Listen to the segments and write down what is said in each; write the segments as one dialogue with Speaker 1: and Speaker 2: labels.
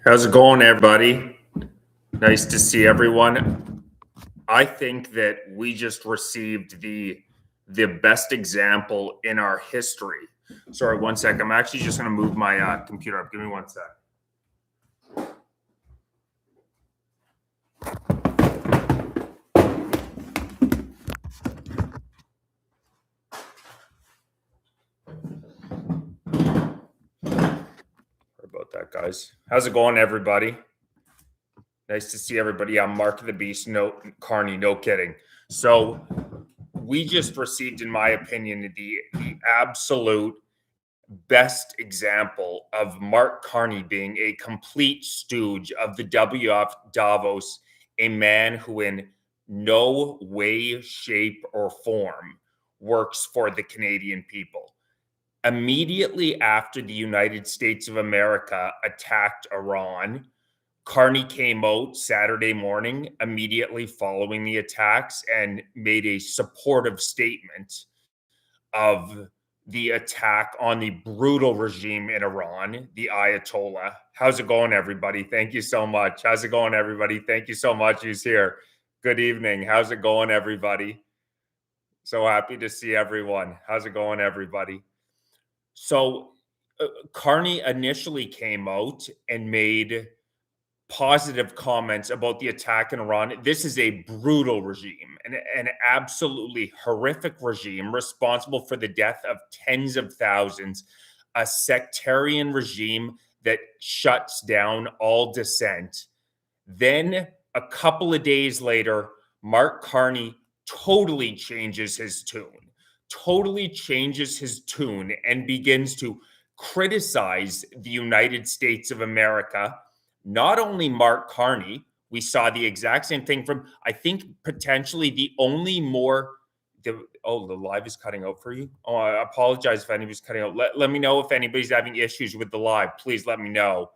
Speaker 1: How's it going, everybody? Nice to see everyone. I think that we just received the best example in our history. Sorry, one sec. I'm actually just going to move my computer up. Give me one sec. Sorry about that, guys. How's it going, everybody? Nice to see everybody. I'm Mark the Beast. No, Carney, no kidding. So we just received, in my opinion, the absolute best example of Mark Carney being a complete stooge of the WEF Davos, a man who in no way, shape, or form works for the Canadian people. Immediately after the United States of America attacked Iran, Carney came out Saturday morning immediately following the attacks and made a supportive statement of the attack on the brutal regime in Iran, the Ayatollah. How's it going, everybody? Thank you so much. How's it going, everybody? Thank you so much. Who's here? Good evening. How's it going, everybody? So happy to see everyone. How's it going, everybody? So Carney initially came out and made positive comments about the attack in Iran. This is a brutal regime, an absolutely horrific regime responsible for the death of tens of thousands, a sectarian regime that shuts down all dissent. Then a couple of days later, Mark Carney totally changes his tune and begins to criticize the United States of America. Not only Mark Carney, we saw the exact same thing from, I think, potentially the only more, the live is cutting out for you. Oh, I apologize if anybody's cutting out. Let me know if anybody's having issues with the live. Please let me know.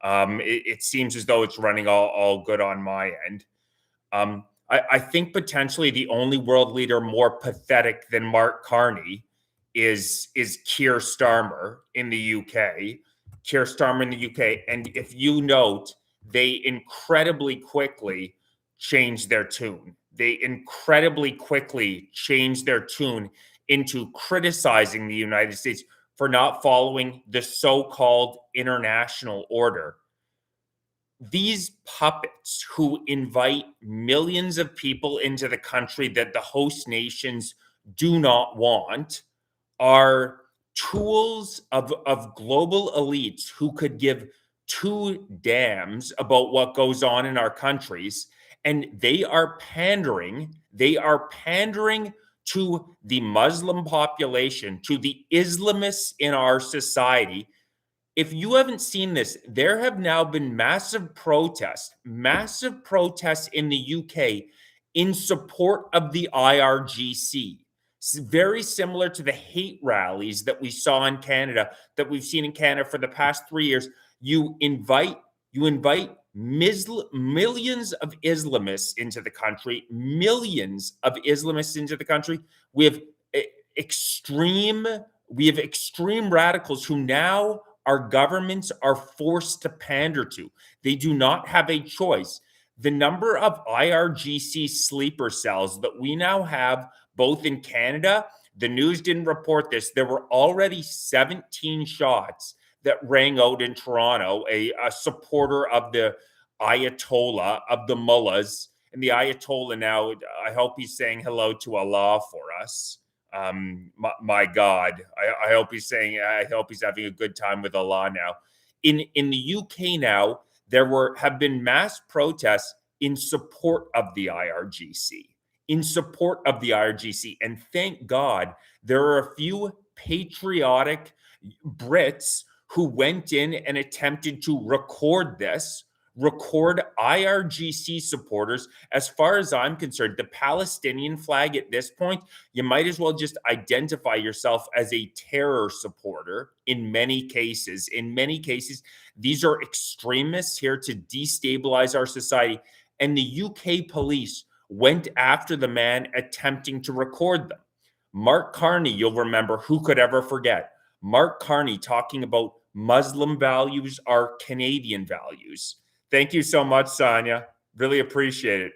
Speaker 1: It seems as though it's running all good on my end. I think potentially the only world leader more pathetic than Mark Carney is Keir Starmer in the UK. Keir Starmer in the UK. And if you note, they incredibly quickly changed their tune. They incredibly quickly changed their tune into criticizing the United States for not following the so-called international order. These puppets who invite millions of people into the country that the host nations do not want are tools of global elites who could give two damns about what goes on in our countries. And they are pandering to the Muslim population, to the Islamists in our society. If you haven't seen this, there have now been massive protests in the UK in support of the IRGC. It's very similar to the hate rallies that we saw in Canada, that we've seen in Canada for the past 3 years. You invite millions of Islamists into the country, We have extreme radicals who now our governments are forced to pander to. They do not have a choice. The number of IRGC sleeper cells that we now have, both in Canada, the news didn't report this, there were already 17 shots that rang out in Toronto, a supporter of the Ayatollah, of the mullahs. And the Ayatollah now, I hope he's saying hello to Allah for us. My God, I hope he's having a good time with Allah now. In the UK now, have been mass protests in support of the IRGC. And thank God there are a few patriotic Brits who went in and attempted to record IRGC supporters. As far as I'm concerned, the Palestinian flag at this point, you might as well just identify yourself as a terror supporter in many cases. These are extremists here to destabilize our society. And the UK police went after the man attempting to record them. Mark Carney, you'll remember, who could ever forget? Mark Carney talking about Muslim values are Canadian values. Thank you so much, Sonia. Really appreciate it.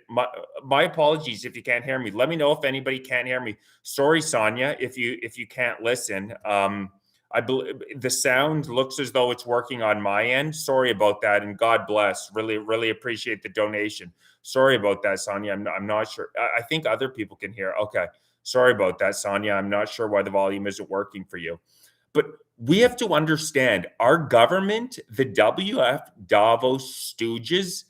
Speaker 1: My apologies if you can't hear me. Let me know if anybody can't hear me. Sorry, Sonia, if you can't listen. I believe the sound looks as though it's working on my end. Sorry about that, and God bless. Really appreciate the donation. Sorry about that, Sonia. I'm not sure. I think other people can hear. Okay. Sorry about that, Sonia. I'm not sure why the volume isn't working for you. But we have to understand our government, the WF Davos stooges,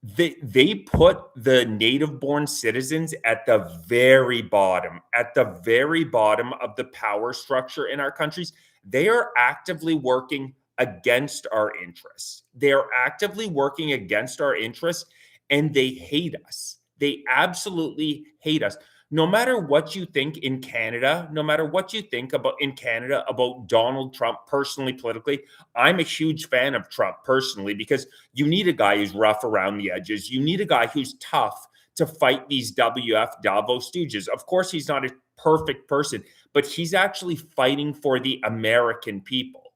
Speaker 1: they put the native-born citizens at the very bottom of the power structure in our countries. They are actively working against our interests. They are actively working against our interests, and they hate us. They absolutely hate us. No matter what you think in Canada, no matter what you think about in Canada about Donald Trump personally, politically, I'm a huge fan of Trump personally because you need a guy who's rough around the edges. You need a guy who's tough to fight these WF Davos stooges. Of course, he's not a perfect person, but he's actually fighting for the American people.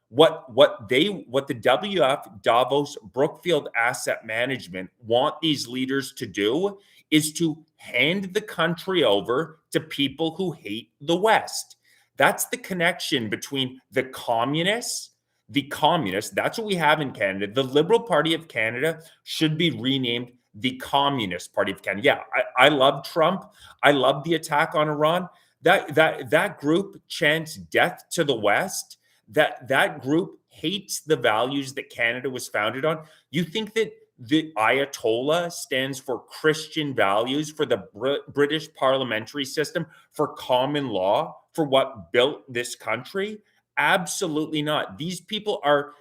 Speaker 1: What the WF Davos Brookfield Asset Management want these leaders to do is to hand the country over to people who hate the West. That's the connection between the communists, that's what we have in Canada. The Liberal Party of Canada should be renamed the Communist Party of Canada. Yeah, I love Trump. I love the attack on Iran. That group chants death to the West. That group hates the values that Canada was founded on. You think that the Ayatollah stands for Christian values, for the British parliamentary system, for common law, for what built this country? Absolutely not. These people are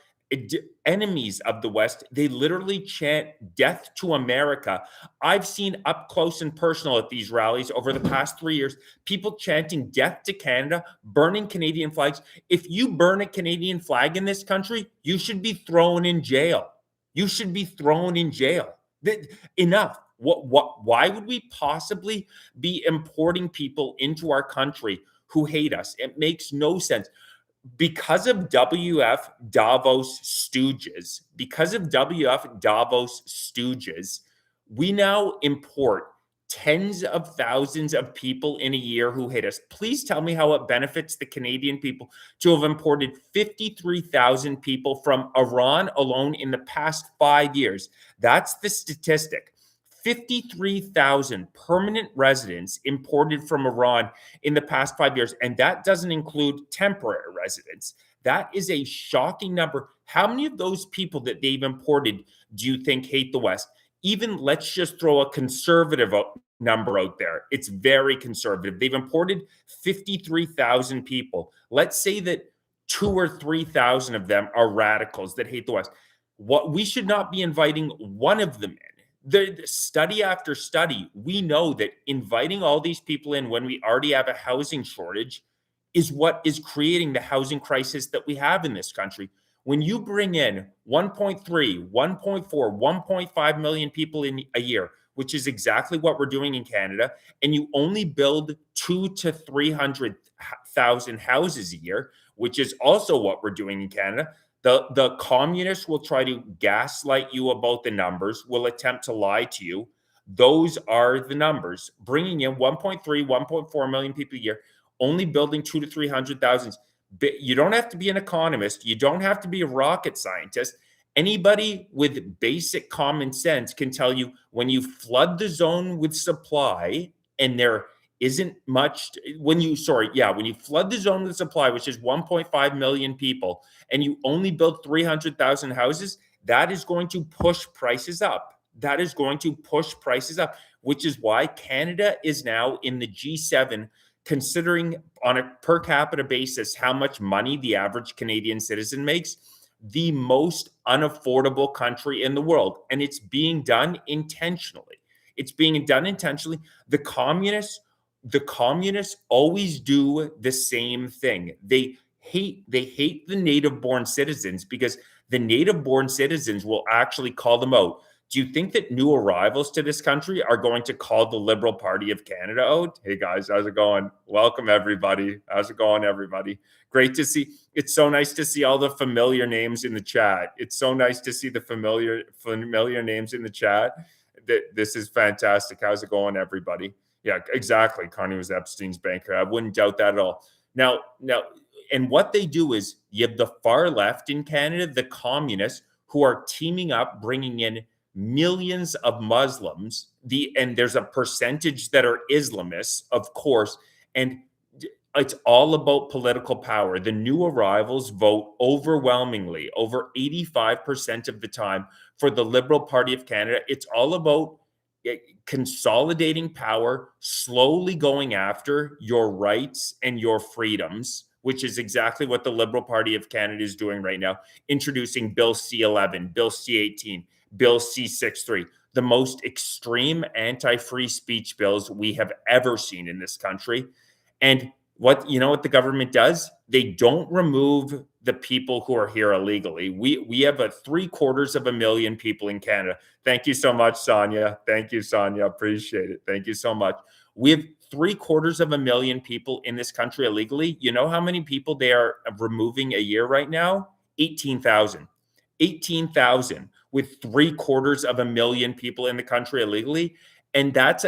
Speaker 1: enemies of the West. They literally chant death to America. I've seen up close and personal at these rallies over the past 3 years, people chanting death to Canada, burning Canadian flags. If you burn a Canadian flag in this country, you should be thrown in jail. You should be thrown in jail. Enough. Why would we possibly be importing people into our country who hate us? It makes no sense. Because of WF Davos stooges, we now import tens of thousands of people in a year who hate us. Please tell me how it benefits the Canadian people to have imported 53,000 people from Iran alone in the past 5 years. That's the statistic. 53,000 permanent residents imported from Iran in the past 5 years. And that doesn't include temporary residents. That is a shocking number. How many of those people that they've imported do you think hate the West? Even let's just throw a conservative number out there. It's very conservative. They've imported 53,000 people. Let's say that 2,000 or 3,000 of them are radicals that hate the West. What we should not be inviting one of them in. The study after study, we know that inviting all these people in when we already have a housing shortage is what is creating the housing crisis that we have in this country. When you bring in 1.3, 1.4, 1.5 million people in a year, which is exactly what we're doing in Canada, and you only build 200,000 to 300,000 houses a year, which is also what we're doing in Canada, the communists will try to gaslight you about the numbers, will attempt to lie to you. Those are the numbers. Bringing in 1.3, 1.4 million people a year, only building 200,000 to 300,000. You don't have to be an economist. You don't have to be a rocket scientist. Anybody with basic common sense can tell you when you flood the zone with supply and there isn't much when you flood the zone with supply, which is 1.5 million people, and you only build 300,000 houses, that is going to push prices up. That is going to push prices up, which is why Canada is now in the G7, considering on a per capita basis how much money the average Canadian citizen makes, the most unaffordable country in the world. And it's being done intentionally. The communists always do the same thing. They hate the native-born citizens because the native-born citizens will actually call them out. Do you think that new arrivals to this country are going to call the Liberal Party of Canada out? Hey guys, how's it going? Welcome everybody. How's it going, everybody? Great to see. It's so nice to see all the familiar names in the chat. It's so nice to see the familiar names in the chat. This is fantastic. How's it going, everybody? Yeah, exactly. Carney was Epstein's banker. I wouldn't doubt that at all. Now, and what they do is you have the far left in Canada, the communists, who are teaming up, bringing in millions of Muslims. And there's a percentage that are Islamists, of course, and it's all about political power. The new arrivals vote overwhelmingly, over 85% of the time, for the Liberal Party of Canada. It's all about consolidating power, slowly going after your rights and your freedoms, which is exactly what the Liberal Party of Canada is doing right now, introducing Bill C-11, Bill C-18, Bill C-63, the most extreme anti-free speech bills we have ever seen in this country. And what the government does? They don't remove the people who are here illegally. We have 750,000 people in Canada. Thank you so much, Sonia. Thank you, Sonia. Appreciate it. Thank you so much. We have 750,000 people in this country illegally. You know how many people they are removing a year right now? 18,000. 18,000 with 750,000 people in the country illegally. And there's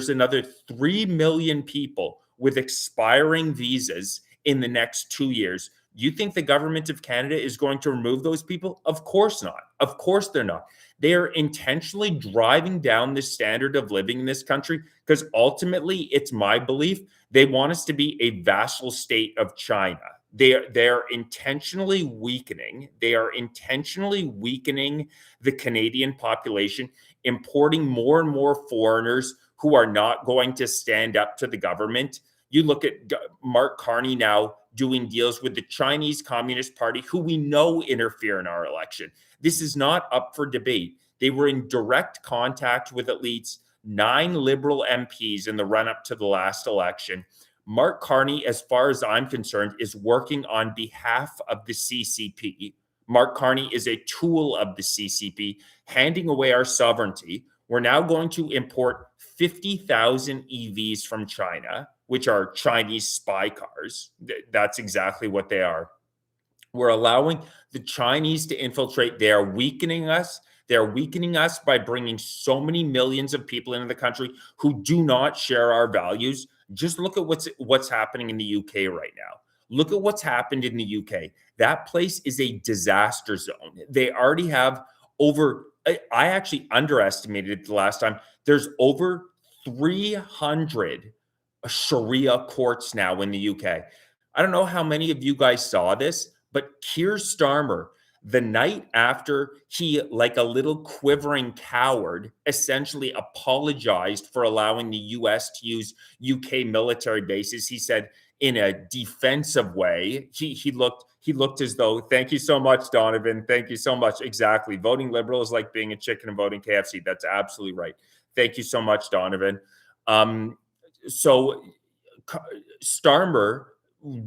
Speaker 1: another 3 million people with expiring visas in the next 2 years. You think the government of Canada is going to remove those people? Of course not. Of course they're not. They are intentionally driving down the standard of living in this country because ultimately, it's my belief, they want us to be a vassal state of China. They're intentionally weakening. They are intentionally weakening the Canadian population, importing more and more foreigners who are not going to stand up to the government. You look at Mark Carney now doing deals with the Chinese Communist Party, who we know interfere in our election. This is not up for debate. They were in direct contact with at least 9 Liberal MPs in the run-up to the last election. Mark Carney, as far as I'm concerned, is working on behalf of the CCP. Mark Carney is a tool of the CCP, handing away our sovereignty. We're now going to import 50,000 EVs from China, which are Chinese spy cars. That's exactly what they are. We're allowing the Chinese to infiltrate. They are weakening us. They're weakening us by bringing so many millions of people into the country who do not share our values. Just look at what's happening in the UK right now. Look at what's happened in the UK. That place is a disaster zone. They already have I actually underestimated it the last time. There's over 300 Sharia courts now in the UK. I don't know how many of you guys saw this, but Keir Starmer, the night after he, like a little quivering coward, essentially apologized for allowing the US to use UK military bases, he said in a defensive way, he looked as though, thank you so much, Donovan. Thank you so much. Exactly. Voting Liberal is like being a chicken and voting KFC. That's absolutely right. Thank you so much, Donovan. So Starmer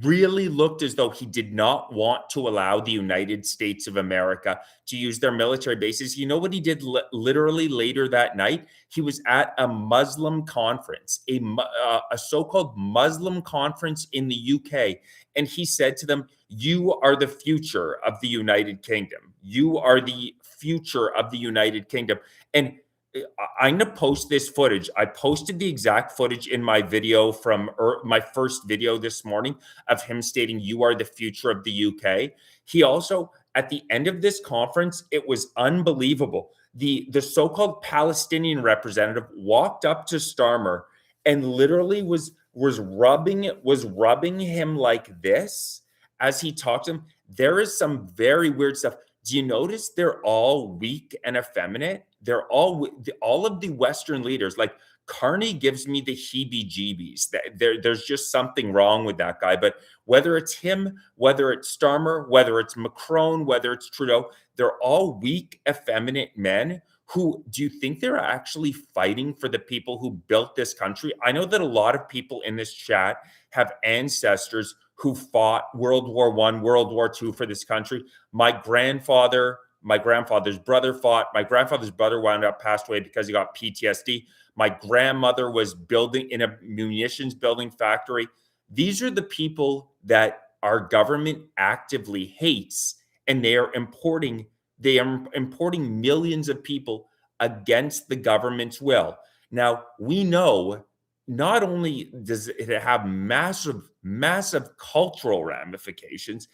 Speaker 1: really looked as though he did not want to allow the United States of America to use their military bases. You know what he did literally later that night? He was at a Muslim conference, a so-called Muslim conference in the UK. And he said to them, "You are the future of the United Kingdom. You are the future of the United Kingdom." And I'm going to post this footage. I posted the exact footage in my video from my first video this morning of him stating, "You are the future of the UK." He also, at the end of this conference, it was unbelievable. The so-called Palestinian representative walked up to Starmer and literally was rubbing him like this as he talked to him. There is some very weird stuff. Do you notice they're all weak and effeminate? They're all of the Western leaders. Like Carney gives me the heebie-jeebies. There's just something wrong with that guy. But whether it's him, whether it's Starmer, whether it's Macron, whether it's Trudeau, they're all weak, effeminate men who, do you think they're actually fighting for the people who built this country? I know that a lot of people in this chat have ancestors who fought World War I, World War II for this country. My grandfather, My grandfather's brother fought. My grandfather's brother passed away because he got PTSD. My grandmother was building in a munitions building factory. These are the people that our government actively hates, and they are importing millions of people against the government's will. Now, we know not only does it have massive cultural ramifications,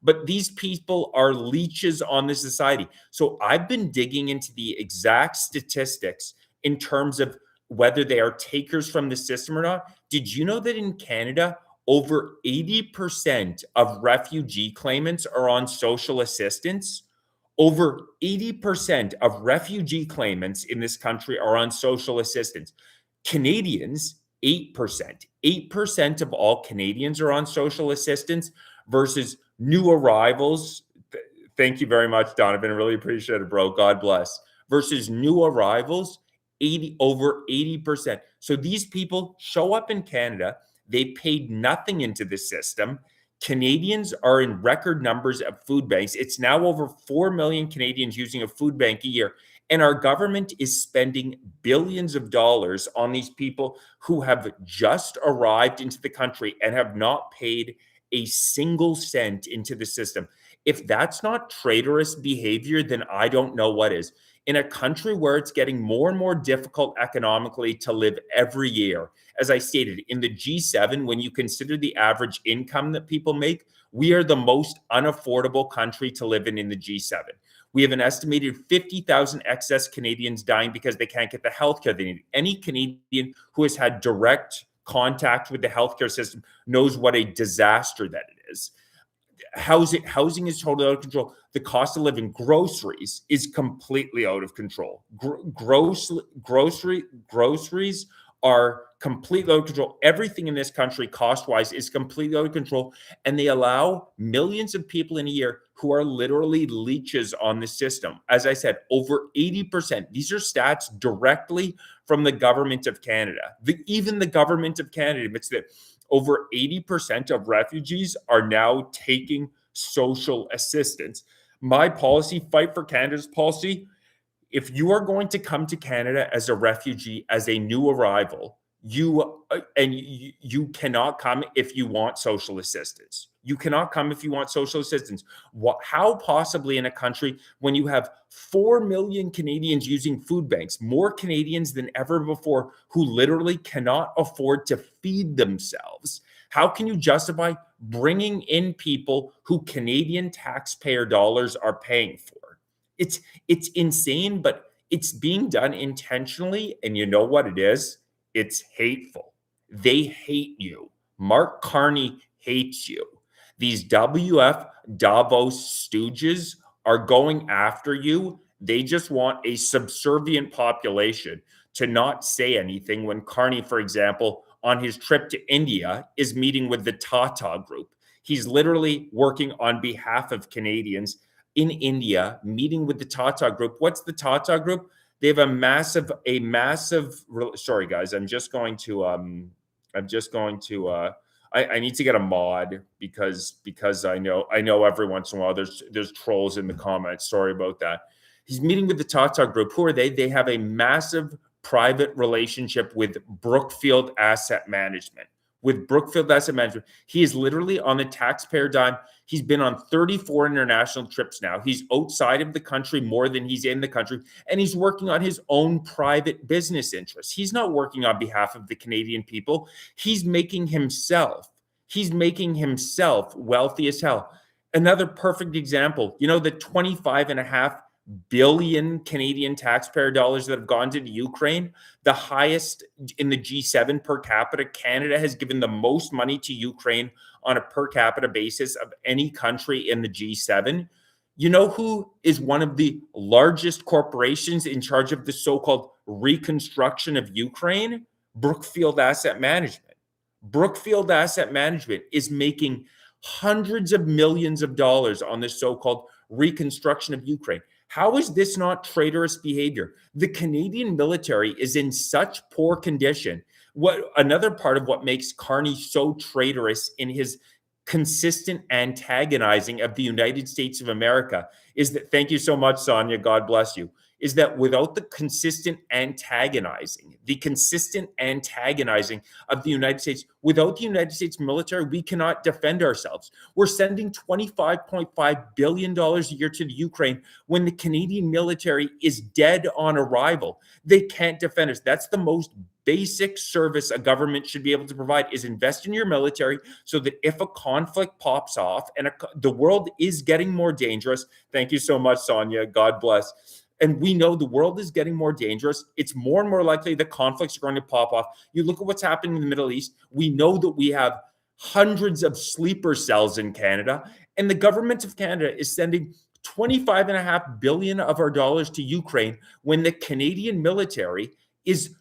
Speaker 1: but these people are leeches on the society. So I've been digging into the exact statistics in terms of whether they are takers from the system or not. Did you know that in Canada, over 80% of refugee claimants are on social assistance? Over 80% of refugee claimants in this country are on social assistance. Canadians, 8%. 8% of all Canadians are on social assistance versus new arrivals. Thank you very much, Donovan. I really appreciate it, bro. God bless. Versus new arrivals, over 80%. So these people show up in Canada. They paid nothing into the system. Canadians are in record numbers of food banks. It's now over 4 million Canadians using a food bank a year. And our government is spending billions of dollars on these people who have just arrived into the country and have not paid a single cent into the system. If that's not traitorous behavior, then I don't know what is. In a country where it's getting more and more difficult economically to live every year, as I stated, in the G7, when you consider the average income that people make, we are the most unaffordable country to live in the G7. We have an estimated 50,000 excess Canadians dying because they can't get the healthcare they need. Any Canadian who has had direct contact with the healthcare system knows what a disaster that it is. Housing is totally out of control. The cost of living, groceries is completely out of control. Groceries are completely out of control. Everything in this country, cost-wise, is completely out of control. And they allow millions of people in a year who are literally leeches on the system. As I said, over 80%. These are stats directly from the government of Canada. Even the government of Canada admits that over 80% of refugees are now taking social assistance. My policy, Fight for Canada's policy, if you are going to come to Canada as a refugee, as a new arrival, you cannot come if you want social assistance. You cannot come if you want social assistance. How possibly in a country when you have 4 million Canadians using food banks, more Canadians than ever before, who literally cannot afford to feed themselves? How can you justify bringing in people who Canadian taxpayer dollars are paying for? It's insane, but it's being done intentionally. And you know what it is? It's hateful. They hate you. Mark Carney hates you. These WF Davos stooges are going after you. They just want a subservient population to not say anything when Carney, for example, on his trip to India, is meeting with the Tata group. He's literally working on behalf of Canadians in India, meeting with the Tata group. What's the Tata group? They have a massive, sorry guys, I need to get a mod because I know every once in a while there's trolls in the comments. Sorry about that. He's meeting with the Tata group. Who are they? They have a massive private relationship with Brookfield Asset Management. He is literally on the taxpayer dime. He's been on 34 international trips now. He's outside of the country more than he's in the country, and he's working on his own private business interests. He's not working on behalf of the Canadian people. He's making himself wealthy as hell. Another perfect example, the 25.5 billion Canadian taxpayer dollars that have gone to Ukraine, the highest in the G7 per capita. Canada has given the most money to Ukraine on a per capita basis of any country in the G7. You know who is one of the largest corporations in charge of the so-called reconstruction of Ukraine? Brookfield Asset Management. Brookfield Asset Management is making hundreds of millions of dollars on the so-called reconstruction of Ukraine. How is this not traitorous behavior? The Canadian military is in such poor condition. Another part of what makes Carney so traitorous in his consistent antagonizing of the United States of America is that, thank you so much, Sonia, God bless you, is that without the consistent antagonizing of the United States, without the United States military, we cannot defend ourselves. We're sending $25.5 billion a year to the Ukraine when the Canadian military is dead on arrival. They can't defend us. That's the most basic service a government should be able to provide, is invest in your military so that if a conflict pops off and the world is getting more dangerous, thank you so much, Sonia, God bless. And we know the world is getting more dangerous. It's more and more likely that conflicts are going to pop off. You look at what's happening in the Middle East. We know that we have hundreds of sleeper cells in Canada, and the government of Canada is sending $25.5 billion of our dollars to Ukraine when the Canadian military is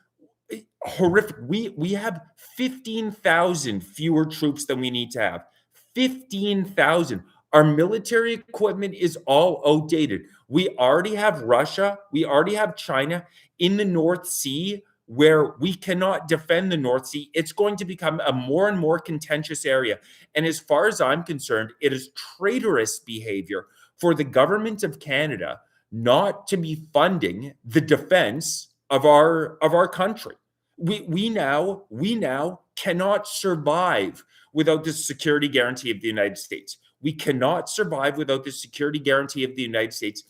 Speaker 1: horrific. We have 15,000 fewer troops than we need to have. 15,000. Our military equipment is all outdated. We already have Russia. We already have China in the North Sea, where we cannot defend the North Sea. It's going to become a more and more contentious area. And as far as I'm concerned, it is traitorous behavior for the government of Canada not to be funding the defense of our country. We now cannot survive without the security guarantee of the United States. We cannot survive without the security guarantee of the United States.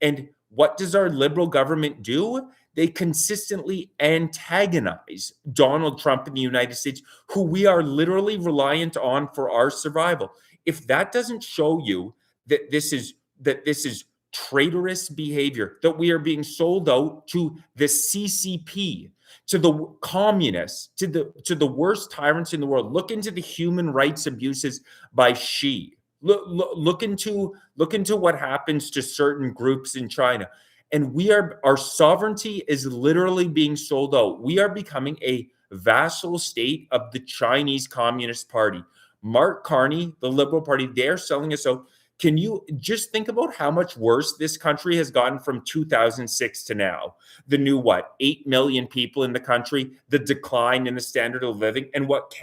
Speaker 1: And what does our liberal government do? They consistently antagonize Donald Trump in the United States, who we are literally reliant on for our survival. If that doesn't show you that this is traitorous behavior, that we are being sold out to the CCP, to the communists, to the worst tyrants in the world. Look into the human rights abuses by Xi. Look into what happens to certain groups in China. And our sovereignty is literally being sold out. We are becoming a vassal state of the Chinese Communist Party. Mark Carney, the Liberal Party, they're selling us out. Can you just think about how much worse this country has gotten from 2006 to now? The new, 8 million people in the country, the decline in the standard of living, and what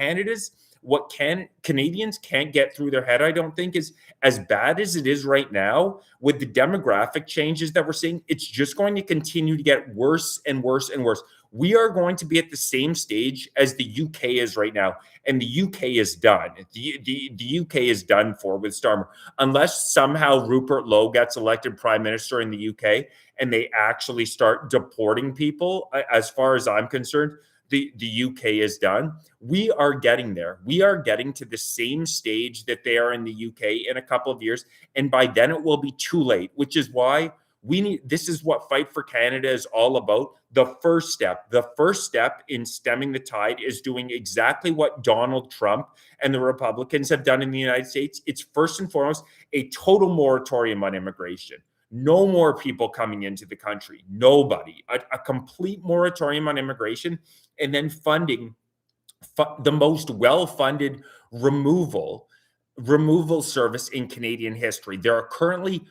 Speaker 1: Canadians can't get through their head, I don't think, is as bad as it is right now with the demographic changes that we're seeing. It's just going to continue to get worse and worse and worse. We are going to be at the same stage as the UK is right now, and the UK is done. The UK is done for with Starmer, unless somehow Rupert Lowe gets elected prime minister in the UK and they actually start deporting people. As far as I'm concerned, the UK is done. We are getting there. We are getting to the same stage that they are in the UK in a couple of years. And by then it will be too late, which is why this is what Fight for Canada is all about. The first step in stemming the tide is doing exactly what Donald Trump and the Republicans have done in the United States. It's first and foremost a total moratorium on immigration. No more people coming into the country. Nobody. A complete moratorium on immigration, and then funding the most well-funded removal service in Canadian history. There are currently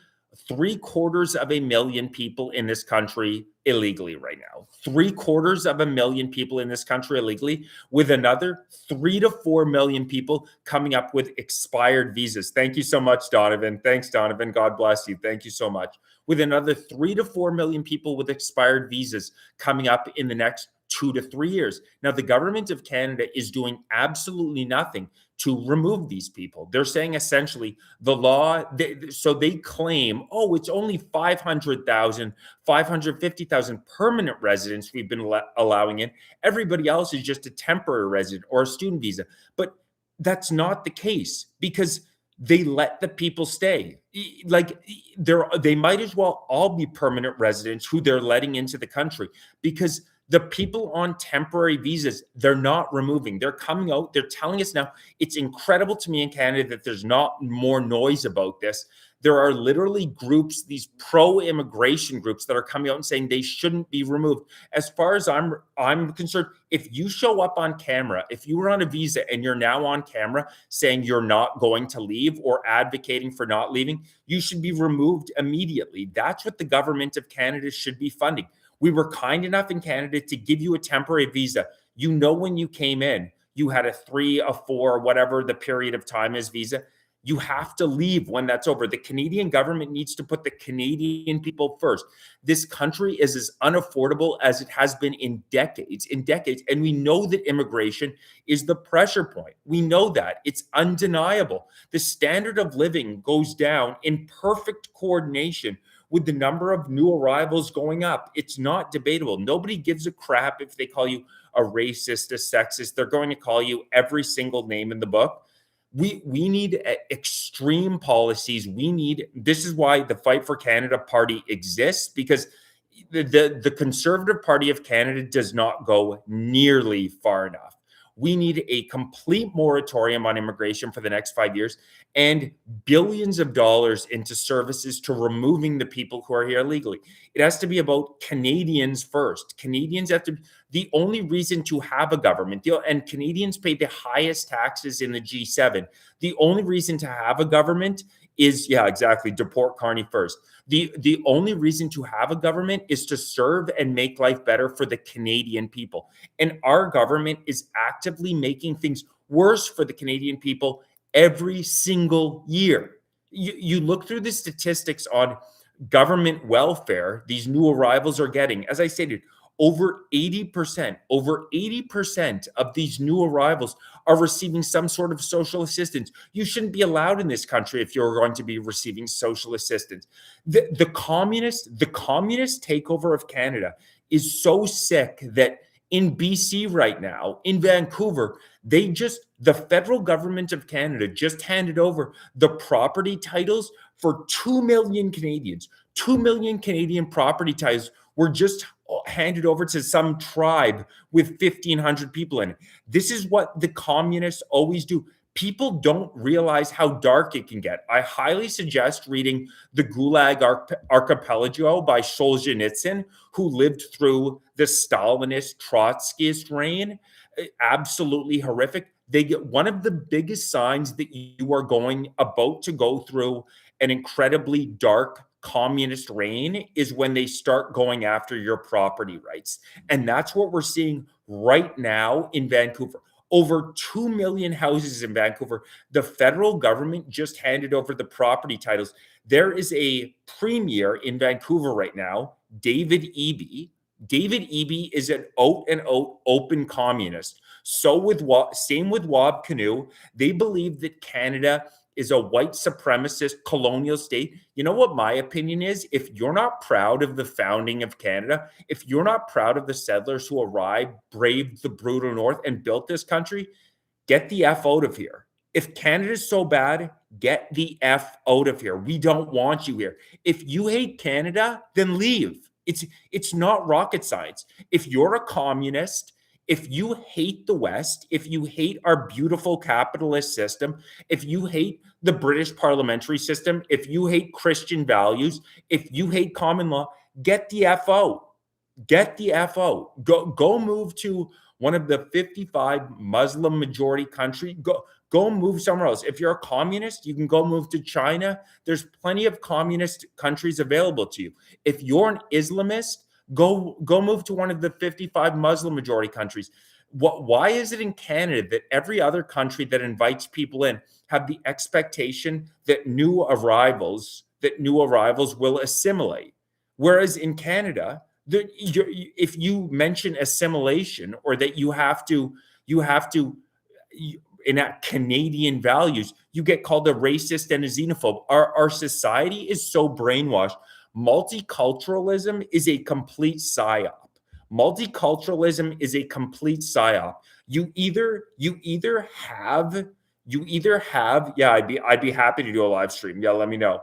Speaker 1: 750,000 people in this country illegally right now. 750,000 people in this country illegally, with another 3 to 4 million people coming up with expired visas. Thank you so much, Donovan. Thanks, Donovan. God bless you. Thank you so much. With another 3 to 4 million people with expired visas coming up in the next 2 to 3 years. Now, the government of Canada is doing absolutely nothing to remove these people. They're saying essentially the law, so they claim, it's only 500,000, 550,000 permanent residents we've been allowing in. Everybody else is just a temporary resident or a student visa. But that's not the case, because they let the people stay. Like, they might as well all be permanent residents who they're letting into the country, because the people on temporary visas, they're not removing. They're coming out. They're telling us now. It's incredible to me in Canada that there's not more noise about this. There are literally groups, these pro-immigration groups, that are coming out and saying they shouldn't be removed. As far as I'm concerned, if you show up on camera, if you were on a visa and you're now on camera saying you're not going to leave or advocating for not leaving, you should be removed immediately. That's what the government of Canada should be funding. We were kind enough in Canada to give you a temporary visa. When you came in, you had a 3, a 4, whatever the period of time is visa. You have to leave when that's over. The Canadian government needs to put the Canadian people first. This country is as unaffordable as it has been in decades, and we know that immigration is the pressure point. We know that. It's undeniable. The standard of living goes down in perfect coordination with the number of new arrivals going up. It's not debatable. Nobody gives a crap if they call you a racist, a sexist. They're going to call you every single name in the book. We need extreme policies. This is why the Fight for Canada party exists, because the Conservative Party of Canada does not go nearly far enough. We need a complete moratorium on immigration for the next 5 years and billions of dollars into services to removing the people who are here illegally. It has to be about Canadians first. Canadians have to, the only reason to have a government, and Canadians pay the highest taxes in the G7. The only reason to have a government is, yeah, exactly, deport Carney first. The only reason to have a government is to serve and make life better for the Canadian people. And our government is actively making things worse for the Canadian people every single year. You look through the statistics on government welfare these new arrivals are getting. As I stated, over 80% of these new arrivals are receiving some sort of social assistance. You shouldn't be allowed in this country if you're going to be receiving social assistance. The communist takeover of Canada is so sick that in BC right now, in Vancouver, the federal government of Canada just handed over the property titles for 2 million Canadians. 2 million Canadian property titles were just handed over to some tribe with 1,500 people in it. This is what the communists always do. People don't realize how dark it can get. I highly suggest reading The Gulag Archipelago by Solzhenitsyn, who lived through the Stalinist, Trotskyist reign. Absolutely horrific. They get one of the biggest signs that you are about to go through an incredibly dark communist reign is when they start going after your property rights. And that's what we're seeing right now in Vancouver. Over 2 million houses in Vancouver. The federal government just handed over the property titles. There is a premier in Vancouver right now, David Eby. David Eby is an out-and-out open communist. Same with Wab Kinew. They believe that Canada is a white supremacist colonial state. You know what my opinion is? If you're not proud of the founding of Canada, if you're not proud of the settlers who arrived, braved the brutal North, and built this country, get the F out of here. If Canada is so bad, get the F out of here. We don't want you here. If you hate Canada, then leave. It's not rocket science. If you're a communist, if you hate the West, if you hate our beautiful capitalist system, if you hate the British parliamentary system, if you hate Christian values, if you hate common law, get the F out. Get the F out. Go move to one of the 55 Muslim majority countries. Go move somewhere else. If you're a communist, you can go move to China. There's plenty of communist countries available to you. If you're an Islamist, go move to one of the 55 Muslim majority countries. Why is it in Canada that every other country that invites people in have the expectation that new arrivals will assimilate? Whereas in Canada, if you mention assimilation or that you have to enact Canadian values, you get called a racist and a xenophobe. Our society is so brainwashed. Multiculturalism is a complete psyop. Multiculturalism is a complete psyop. You either have. Yeah, I'd be happy to do a live stream. Yeah, let me know.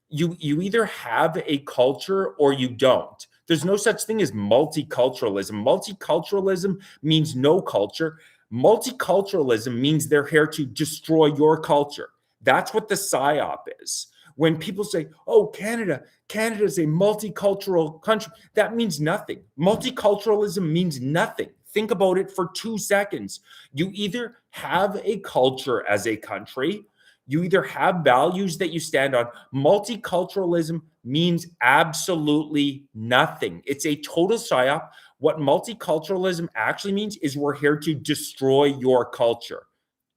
Speaker 1: You either have a culture or you don't. There's no such thing as multiculturalism. Multiculturalism means no culture. Multiculturalism means they're here to destroy your culture. That's what the psyop is. When people say, oh, Canada is a multicultural country, that means nothing. Multiculturalism means nothing. Think about it for 2 seconds. You either have a culture as a country, you either have values that you stand on. Multiculturalism means absolutely nothing. It's a total psyop. What multiculturalism actually means is we're here to destroy your culture.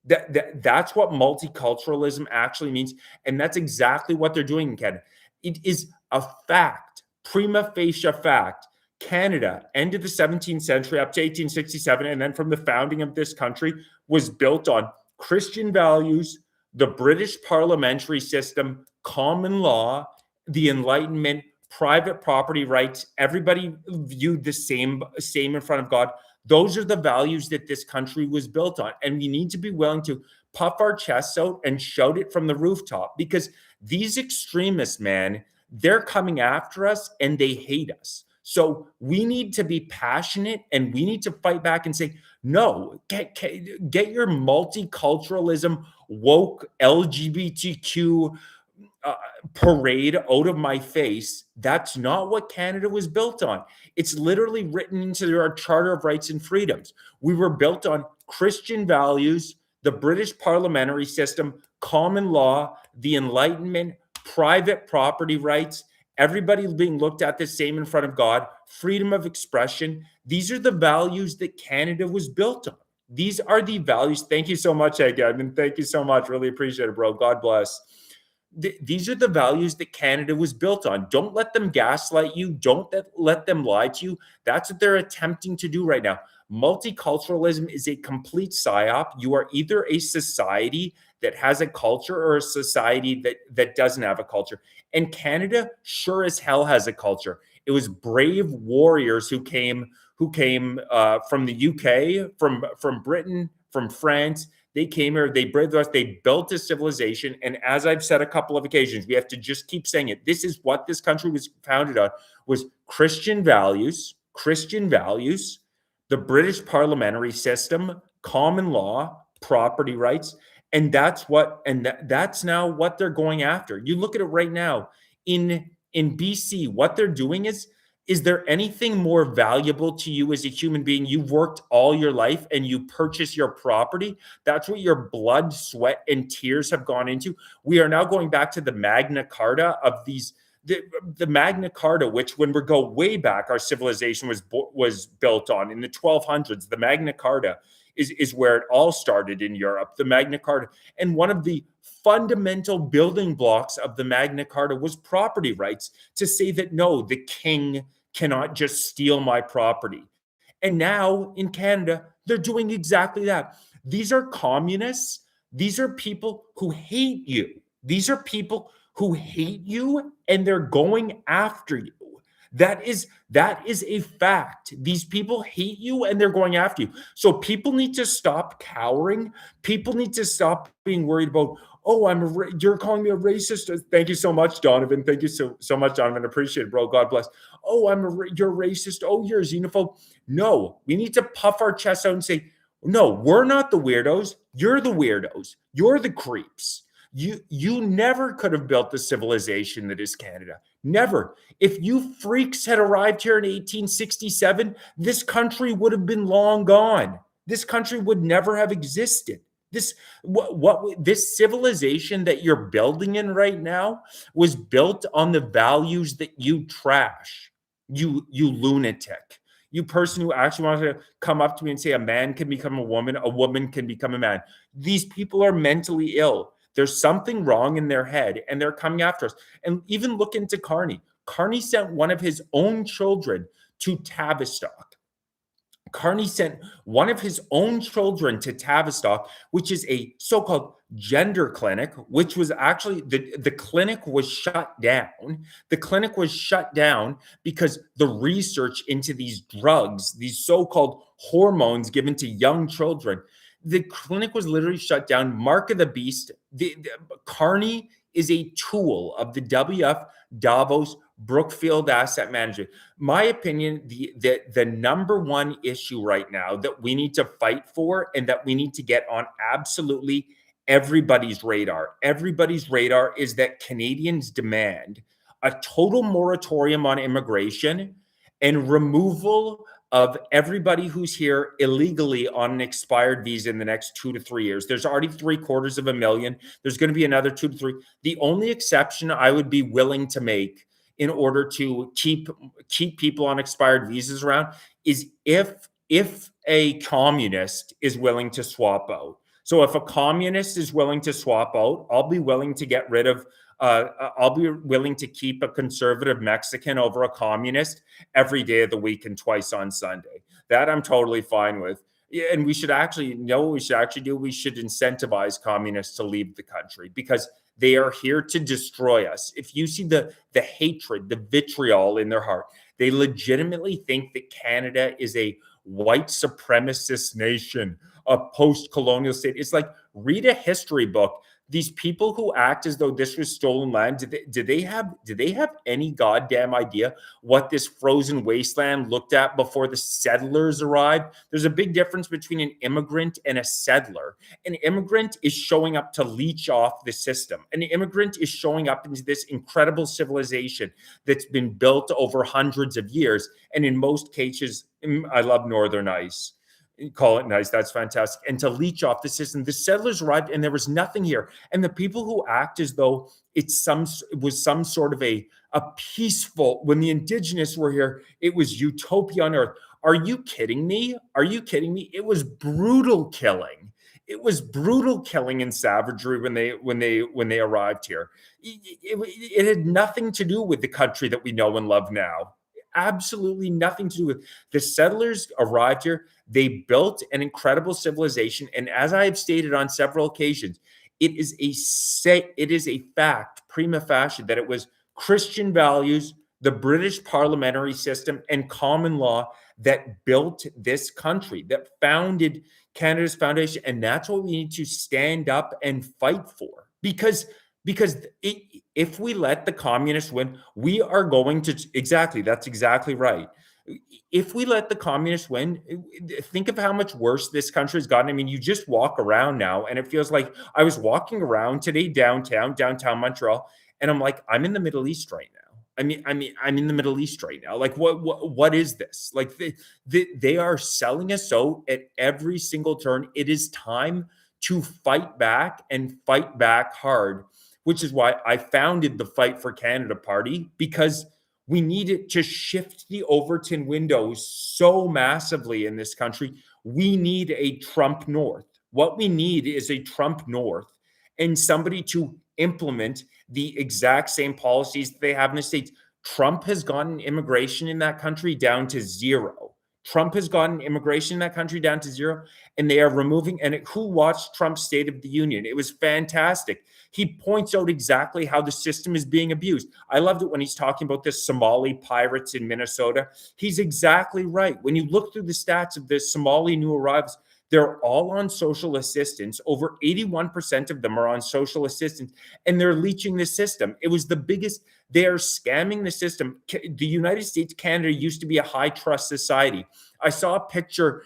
Speaker 1: That's what multiculturalism actually means. And that's exactly what they're doing in Canada. It is a fact, prima facie fact. Canada, end of the 17th century up to 1867, and then from the founding of this country, was built on Christian values, the British parliamentary system, common law, the Enlightenment, private property rights, everybody viewed the same in front of God. Those are the values that this country was built on. And we need to be willing to puff our chests out and shout it from the rooftop, because these extremists, man, they're coming after us and they hate us. So we need to be passionate and we need to fight back and say, no, get your multiculturalism, woke LGBTQ parade out of my face. That's not what Canada was built on. It's literally written into our Charter of Rights and Freedoms. We were built on Christian values, the British parliamentary system, common law, the Enlightenment, private property rights, everybody being looked at the same in front of God, freedom of expression. These are the values that Canada was built on. These are the values. Thank you so much, Edmund. Thank you so much. Really appreciate it, bro. God bless. These are the values that Canada was built on. Don't let them gaslight you. Don't let them lie to you. That's what they're attempting to do right now. Multiculturalism is a complete psyop. You are either a society that has a culture or a society that doesn't have a culture. And Canada sure as hell has a culture. It was brave warriors who came from the UK, from Britain, from France. They came here, they braved us, they built a civilization. And as I've said a couple of occasions, we have to just keep saying it. This is what this country was founded on, was Christian values, the British parliamentary system, common law, property rights. And that's now what they're going after. You look at it right now in BC, what they're doing is there anything more valuable to you as a human being? You've worked all your life and you purchase your property. That's what your blood, sweat, and tears have gone into. We are now going back to the Magna Carta of these, the Magna Carta, which when we go way back, our civilization was built on in the 1200s. The Magna Carta is where it all started in Europe, the Magna Carta. And one of the fundamental building blocks of the Magna Carta was property rights, to say that no, the king cannot just steal my property. And now in Canada, they're doing exactly that. These are communists. These are people who hate you. These are people who hate you and they're going after you. That is a fact. These people hate you and they're going after you. So people need to stop cowering. People need to stop being worried about, oh, you're calling me a racist. Thank you so much, Donovan. Thank you so much, Donovan. Appreciate it, bro. God bless. Oh, you're racist. Oh, you're a xenophobe. No, we need to puff our chests out and say, no, we're not the weirdos. You're the weirdos. You're the creeps. You never could have built the civilization that is Canada. Never. If you freaks had arrived here in 1867, this country would have been long gone. This country would never have existed. This civilization that you're building in right now was built on the values that you trash. You lunatic. You person who actually wants to come up to me and say a man can become a woman can become a man. These people are mentally ill. There's something wrong in their head and they're coming after us. And even look into Carney. Carney sent one of his own children to Tavistock. Carney sent one of his own children to Tavistock, which is a so-called gender clinic, which was actually, the clinic was shut down. The clinic was shut down because the research into these drugs, these so-called hormones given to young children, the clinic was literally shut down. Mark of the beast. Carney is a tool of the WEF, Davos, Brookfield Asset Management. My opinion, the number one issue right now that we need to fight for and that we need to get on absolutely everybody's radar is that Canadians demand a total moratorium on immigration and removal of everybody who's here illegally on an expired visa in the next 2 to 3 years. There's already 750,000. There's going to be another 2 to 3. The only exception I would be willing to make in order to keep people on expired visas around is if a communist is willing to swap out. So if a communist is willing to swap out, I'll be willing to get rid of I'll be willing to keep a conservative Mexican over a communist every day of the week and twice on Sunday. That I'm totally fine with. Yeah, and we should actually know what we should actually do. We should incentivize communists to leave the country because they are here to destroy us. If you see the hatred, the vitriol in their heart, they legitimately think that Canada is a white supremacist nation, a post-colonial state. It's like, read a history book. These people who act as though this was stolen land, did they have any goddamn idea what this frozen wasteland looked at before the settlers arrived? There's a big difference between an immigrant and a settler. An immigrant is showing up to leech off the system. An immigrant is showing up into this incredible civilization that's been built over hundreds of years. And in most cases, I love Northern Ice. Call it nice. That's fantastic. And to leech off the system, the settlers arrived and there was nothing here. And the people who act as though it was some sort of a peaceful, when the indigenous were here, it was utopia on earth. Are you kidding me? Are you kidding me? It was brutal killing. It was brutal killing and savagery when they arrived here. It had nothing to do with the country that we know and love now. Absolutely nothing to do with. The settlers arrived here. They built an incredible civilization, and as I have stated on several occasions, it is a fact prima facie that it was Christian values, the British parliamentary system, and common law that built this country, that founded Canada's foundation, and that's what we need to stand up and fight for. Because if we let the communists win, we are going to that's exactly right. If we let the communists win, think of how much worse this country has gotten. I mean, you just walk around now and it feels like I was walking around today downtown Montreal, and I'm like, I'm in the Middle East right now. I'm in the Middle East right now. Like, what is this? Like, they are selling us out at every single turn. It is time to fight back and fight back hard, which is why I founded the Fight for Canada Party, because we needed to shift the Overton windows so massively in this country. We need a Trump North. What we need is a Trump North and somebody to implement the exact same policies that they have in the States. Trump has gotten immigration in that country down to zero. Trump has gotten immigration in that country down to zero, and they are removing. And who watched Trump's State of the Union? It was fantastic. He points out exactly how the system is being abused. I loved it when he's talking about the Somali pirates in Minnesota. He's exactly right. When you look through the stats of the Somali new arrivals, they're all on social assistance. Over 81% of them are on social assistance, and they're leeching the system. It was the biggest. They are scamming the system. The United States, Canada used to be a high trust society. I saw a picture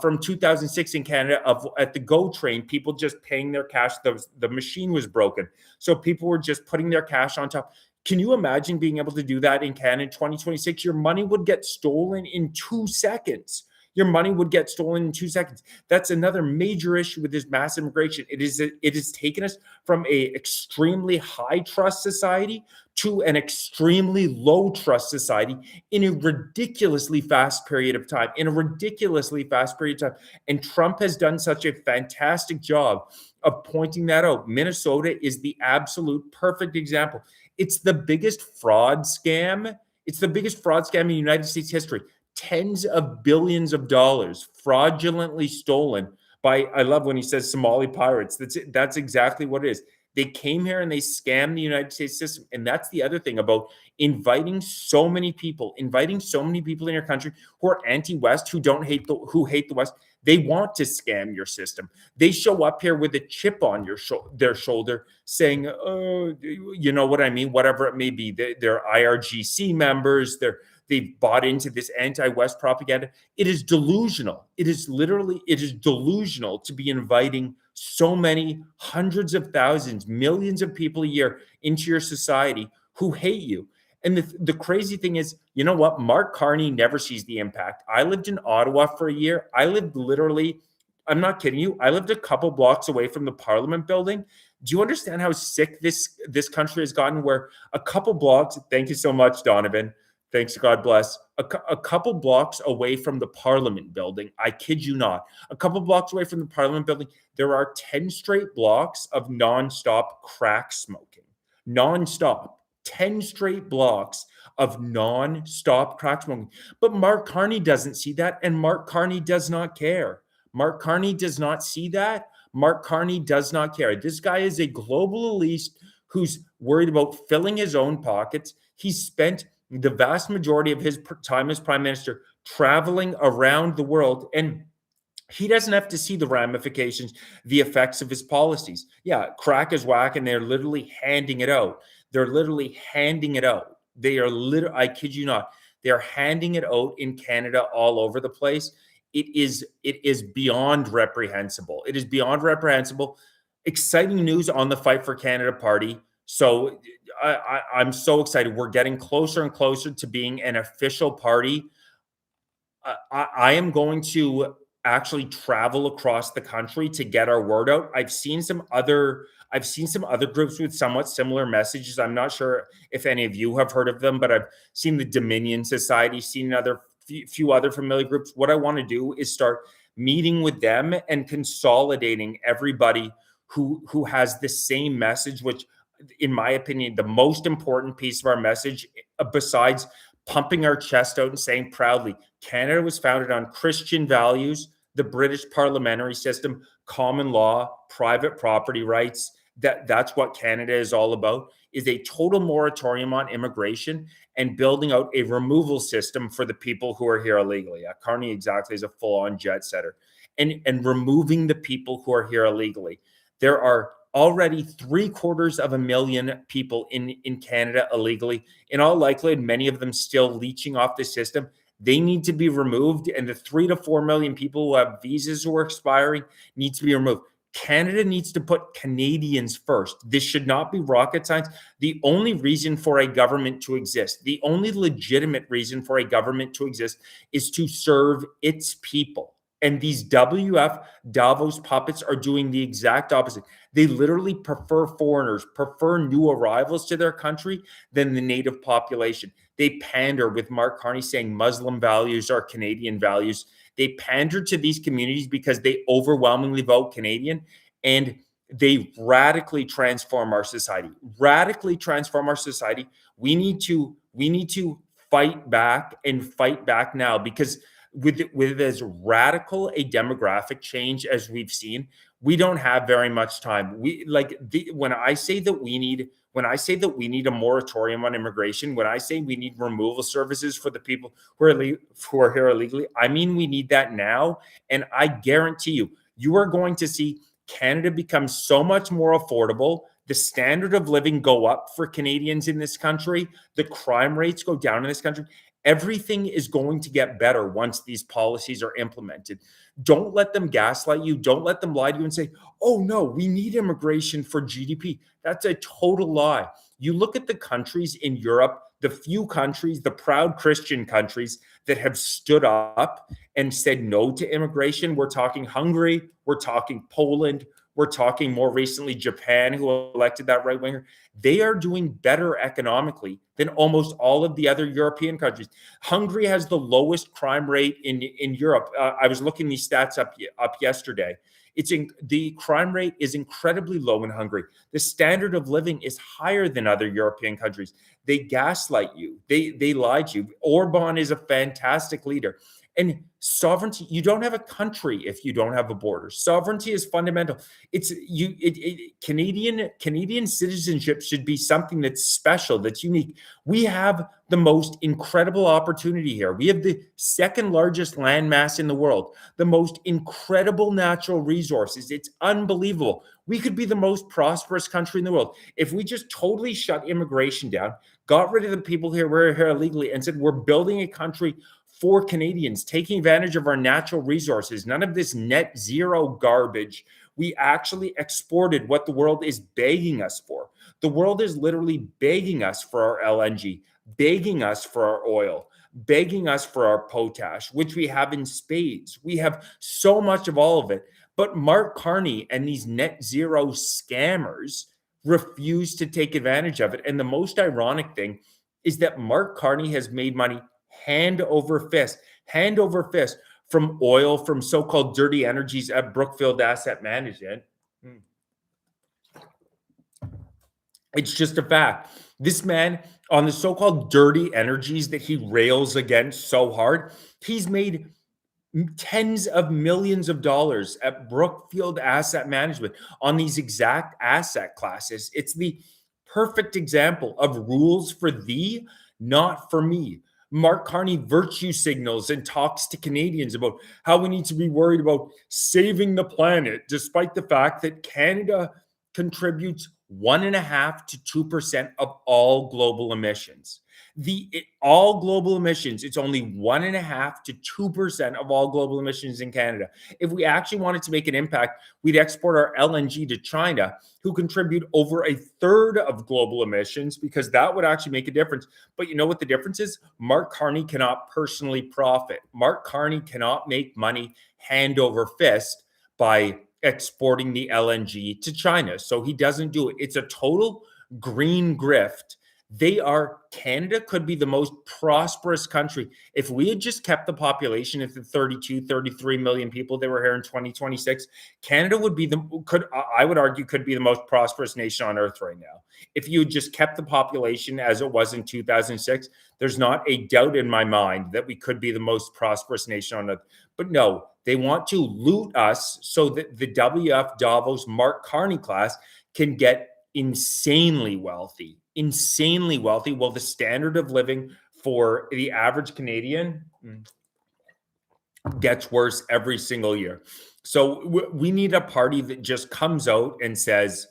Speaker 1: from 2006 in Canada of at the GO train, people just paying their cash. The machine was broken, so people were just putting their cash on top. Can you imagine being able to do that in Canada in 2026? Your money would get stolen in 2 seconds. Your money would get stolen in 2 seconds. That's another major issue with this mass immigration. It has taken us from a extremely high trust society to an extremely low trust society in a ridiculously fast period of time. And Trump has done such a fantastic job of pointing that out. Minnesota is the absolute perfect example. It's the biggest fraud scam. It's the biggest fraud scam in United States history. Tens of billions of dollars fraudulently stolen by, I love when he says Somali pirates. That's exactly what it is. They came here and they scammed the United States system. And that's the other thing about inviting so many people in your country who are anti-West, who hate the West. They want to scam your system. They show up here with a chip on their shoulder saying, oh, you know what I mean? Whatever it may be. They're IRGC members. They've bought into this anti-West propaganda. It is delusional. It is delusional to be inviting so many hundreds of thousands, millions of people a year into your society who hate you. And the crazy thing is, you know what? Mark Carney never sees the impact. I lived in Ottawa for a year. I lived literally, I'm not kidding you, I lived a couple blocks away from the Parliament building. Do you understand how sick this country has gotten? Where a couple blocks, thank you so much, Donovan. Thanks, God bless. A couple blocks away from the Parliament building, I kid you not, a couple blocks away from the Parliament building, there are 10 straight blocks of nonstop crack smoking. Nonstop. 10 straight blocks of nonstop crack smoking. But Mark Carney doesn't see that, and Mark Carney does not care. Mark Carney does not see that. Mark Carney does not care. This guy is a global elite who's worried about filling his own pockets. He's spent the vast majority of his time as prime minister traveling around the world, and he doesn't have to see the ramifications, the effects of his policies. Yeah, crack is whack, and they're literally handing it out. They're literally handing it out. They are literally, I kid you not, they're handing it out in Canada all over the place. It is beyond reprehensible. It is beyond reprehensible. Exciting news on the Fight for Canada party. So I'm so excited. We're getting closer and closer to being an official party. I am going to actually travel across the country to get our word out. I've seen some other groups with somewhat similar messages. I'm not sure if any of you have heard of them, but I've seen the Dominion Society, seen another few other familiar groups. What I want to do is start meeting with them and consolidating everybody who has the same message, which, in my opinion, the most important piece of our message, besides pumping our chest out and saying proudly, Canada was founded on Christian values, the British parliamentary system, common law, private property rights. That's what Canada is all about, is a total moratorium on immigration and building out a removal system for the people who are here illegally. Carney exactly is a full-on jet setter. And removing the people who are here illegally. There are already 750,000 people in Canada illegally. In all likelihood, many of them still leeching off the system. They need to be removed, and the 3 to 4 million people who have visas who are expiring need to be removed. Canada needs to put Canadians first. This should not be rocket science. The only reason for a government to exist, the only legitimate reason for a government to exist, is to serve its people. And these WF Davos puppets are doing the exact opposite. They literally prefer foreigners, prefer new arrivals to their country than the native population. They pander, with Mark Carney saying Muslim values are Canadian values. They pander to these communities because they overwhelmingly vote Canadian, and they radically transform our society. Radically transform our society. We need to fight back, and fight back now, because with as radical a demographic change as we've seen, we don't have very much time. When I say that we need a moratorium on immigration, when I say we need removal services for the people who are here illegally, I mean we need that now. And I guarantee you are going to see Canada become so much more affordable, the standard of living go up for Canadians in this country, the crime rates go down in this country. Everything is going to get better once these policies are implemented. Don't let them gaslight you. Don't let them lie to you and say, oh, no, we need immigration for GDP. That's a total lie. You look at the countries in Europe, the few countries, the proud Christian countries that have stood up and said no to immigration. We're talking Hungary. We're talking Poland. We're talking more recently Japan, who elected that right winger. They are doing better economically than almost all of the other European countries. Hungary has the lowest crime rate in Europe. I was looking these stats up yesterday. The crime rate is incredibly low in Hungary. The standard of living is higher than other European countries. They gaslight you. They lie to you. Orban is a fantastic leader. And sovereignty, you don't have a country if you don't have a border. Sovereignty is fundamental. Canadian citizenship should be something that's special, that's unique. We have the most incredible opportunity here. We have the second largest landmass in the world, the most incredible natural resources. It's unbelievable. We could be the most prosperous country in the world if we just totally shut immigration down, got rid of the people who are here illegally, and said we're building a country for Canadians, taking advantage of our natural resources, none of this net zero garbage. We actually exported what the world is begging us for. The world is literally begging us for our LNG, begging us for our oil, begging us for our potash, which we have in spades. We have so much of all of it. But Mark Carney and these net zero scammers refuse to take advantage of it. And the most ironic thing is that Mark Carney has made money hand over fist from oil, from so-called dirty energies at Brookfield Asset Management. It's just a fact. This man, on the so-called dirty energies that he rails against so hard, he's made tens of millions of dollars at Brookfield Asset Management on these exact asset classes. It's the perfect example of rules for thee, not for me. Mark Carney virtue signals and talks to Canadians about how we need to be worried about saving the planet, despite the fact that Canada contributes 1.5% to 2% of all global emissions. All global emissions, it's only 1.5% to 2% of all global emissions in Canada. If we actually wanted to make an impact, we'd export our LNG to China, who contribute over 1/3 of global emissions, because that would actually make a difference. But you know what the difference is? Mark Carney cannot personally profit. Mark Carney cannot make money hand over fist by exporting the LNG to China. So he doesn't do it. It's a total green grift. Canada could be the most prosperous country if we had just kept the population at the 32, 33 million people that were here in 2026. Canada would be I would argue, could be the most prosperous nation on earth right now. If you had just kept the population as it was in 2006, there's not a doubt in my mind that we could be the most prosperous nation on earth. But no, they want to loot us so that the WEF Davos Mark Carney class can get insanely wealthy, while the standard of living for the average Canadian gets worse every single year. So we need a party that just comes out and says,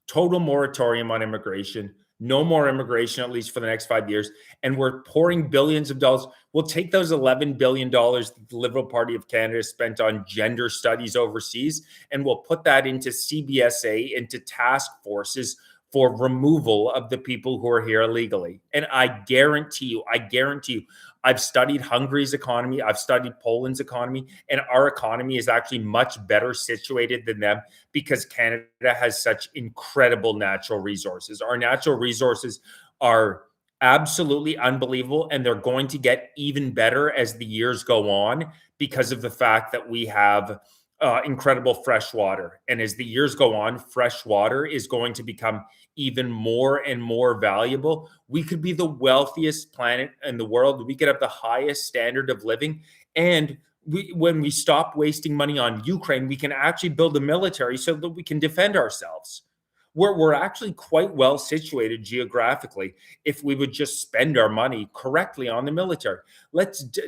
Speaker 1: total moratorium on immigration, no more immigration, at least for the next 5 years. And we're pouring billions of dollars. We'll take those $11 billion that the Liberal Party of Canada spent on gender studies overseas, and we'll put that into CBSA, into task forces for removal of the people who are here illegally. And I guarantee you, I've studied Hungary's economy, I've studied Poland's economy, and our economy is actually much better situated than them because Canada has such incredible natural resources. Our natural resources are absolutely unbelievable, and they're going to get even better as the years go on because of the fact that we have incredible fresh water. And as the years go on, fresh water is going to become even more and more valuable. We could be the wealthiest planet in the world. We could have the highest standard of living. And when we stop wasting money on Ukraine, we can actually build a military so that we can defend ourselves. We're actually quite well situated geographically if we would just spend our money correctly on the military.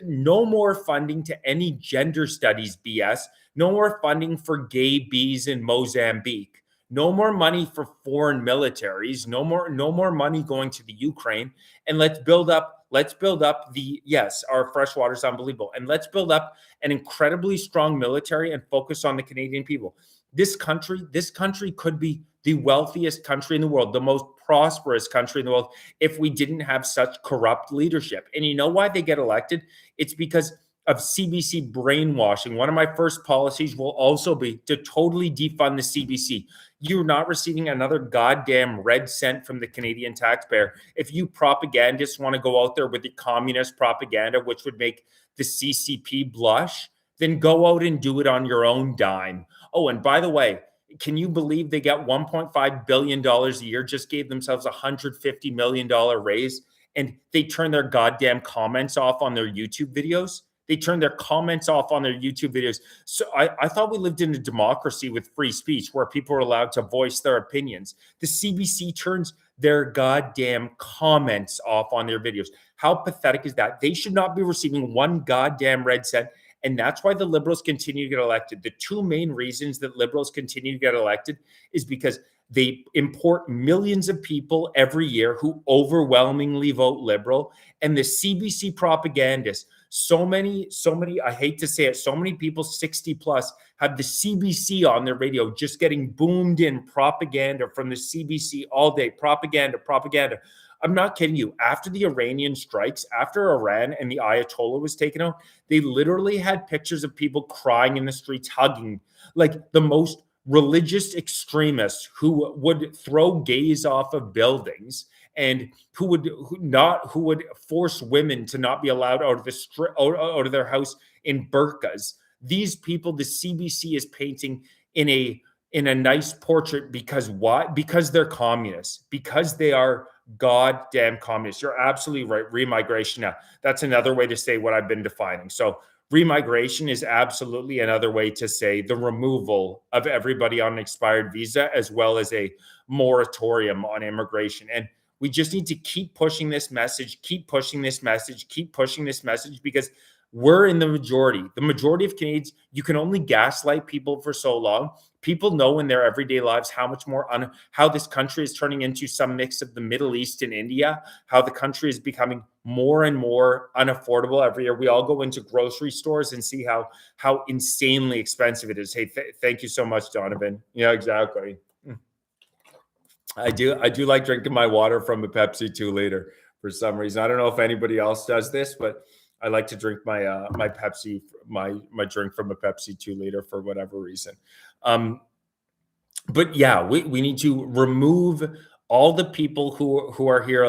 Speaker 1: No more funding to any gender studies BS. No more funding for gay bees in Mozambique. No more money for foreign militaries. No more money going to the Ukraine. And let's build up our fresh water is unbelievable. And let's build up an incredibly strong military and focus on the Canadian people. This country could be the wealthiest country in the world, the most prosperous country in the world, if we didn't have such corrupt leadership. And you know why they get elected? It's because of CBC brainwashing. One of my first policies will also be to totally defund the CBC. You're not receiving another goddamn red cent from the Canadian taxpayer. If you propagandists want to go out there with the communist propaganda, which would make the CCP blush, then go out and do it on your own dime. Oh, and by the way, can you believe they got $1.5 billion a year, just gave themselves a $150 million raise, and they turn their goddamn comments off on their YouTube videos? They turn their comments off on their YouTube videos. So I thought we lived in a democracy with free speech where people are allowed to voice their opinions. The CBC turns their goddamn comments off on their videos. How pathetic is that? They should not be receiving one goddamn red cent. And that's why the Liberals continue to get elected. The two main reasons that Liberals continue to get elected is because they import millions of people every year who overwhelmingly vote Liberal. And the CBC propagandists, so many, I hate to say it, so many people 60 plus have the CBC on their radio, just getting boomed in propaganda from the CBC all day. Propaganda. I'm not kidding you. After the Iranian strikes, after Iran and the Ayatollah was taken out, they literally had pictures of people crying in the streets, hugging, like the most religious extremists who would throw gays off of buildings and who would force women to not be allowed out of out of their house in burqas. These people, the CBC is painting in a nice portrait because why? Because they're communists, because they are goddamn communists. You're absolutely right. Remigration. Now, that's another way to say what I've been defining. So remigration is absolutely another way to say the removal of everybody on an expired visa, as well as a moratorium on immigration. And we just need to keep pushing this message, keep pushing this message, keep pushing this message, because we're in the majority. The majority of Canadians, you can only gaslight people for so long. People know in their everyday lives how much more how this country is turning into some mix of the Middle East and India, how the country is becoming more and more unaffordable every year. We all go into grocery stores and see how insanely expensive it is. Hey, thank you so much, Donovan. Yeah, exactly. I do like drinking my water from a Pepsi 2-liter for some reason. I don't know if anybody else does this, but I like to drink my my Pepsi, my drink from a Pepsi 2-liter for whatever reason. But yeah, we need to remove all the people who are here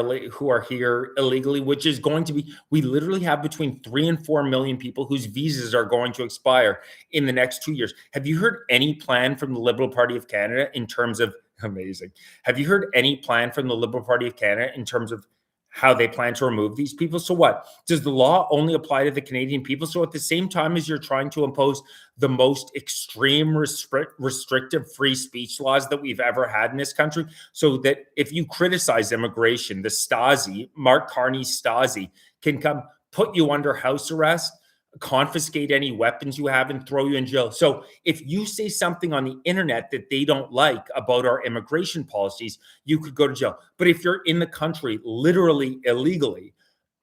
Speaker 1: illegally, which is going to be, we literally have between 3 and 4 million people whose visas are going to expire in the next 2 years. Have you heard any plan from the Liberal Party of Canada in terms of amazing? Have you heard any plan from the Liberal Party of Canada in terms of how they plan to remove these people? So what? Does the law only apply to the Canadian people? So at the same time as you're trying to impose the most extreme restrictive free speech laws that we've ever had in this country, so that if you criticize immigration, the Stasi, Mark Carney's Stasi, can come put you under house arrest, confiscate any weapons you have, and throw you in jail. So if you say something on the internet that they don't like about our immigration policies, you could go to jail. But if you're in the country literally illegally,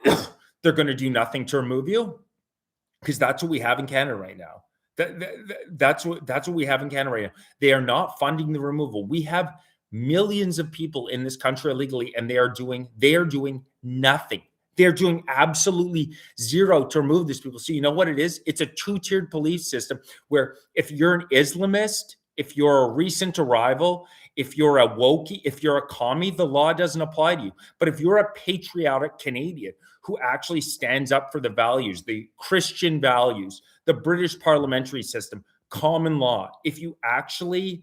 Speaker 1: they're going to do nothing to remove you, because that's what we have in Canada right now. That's what we have in Canada right now. They are not funding the removal. We have millions of people in this country illegally, and they are doing nothing. They're doing absolutely zero to remove these people. So you know what it is? It's a two-tiered police system where if you're an Islamist, if you're a recent arrival, if you're a wokey, if you're a commie, the law doesn't apply to you. But if you're a patriotic Canadian who actually stands up for the values, the Christian values, the British parliamentary system, common law, if you actually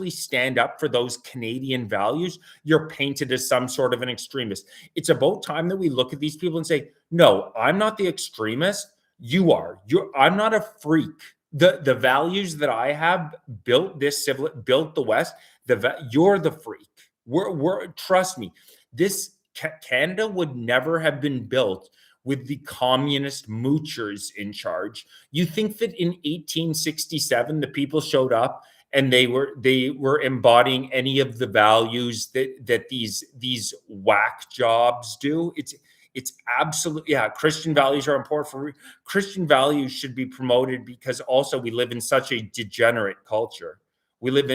Speaker 1: stand up for those Canadian values, you're painted as some sort of an extremist. It's about time that we look at these people and say, no, I'm not the extremist. You are. I'm not a freak. The values that I have built the West. You're the freak. Trust me. This Canada would never have been built with the communist moochers in charge. You think that in 1867 the people showed up and they were embodying any of the values that these whack jobs do? It's absolutely, yeah, Christian values are important. Christian values should be promoted, because also we live in such a degenerate culture. We live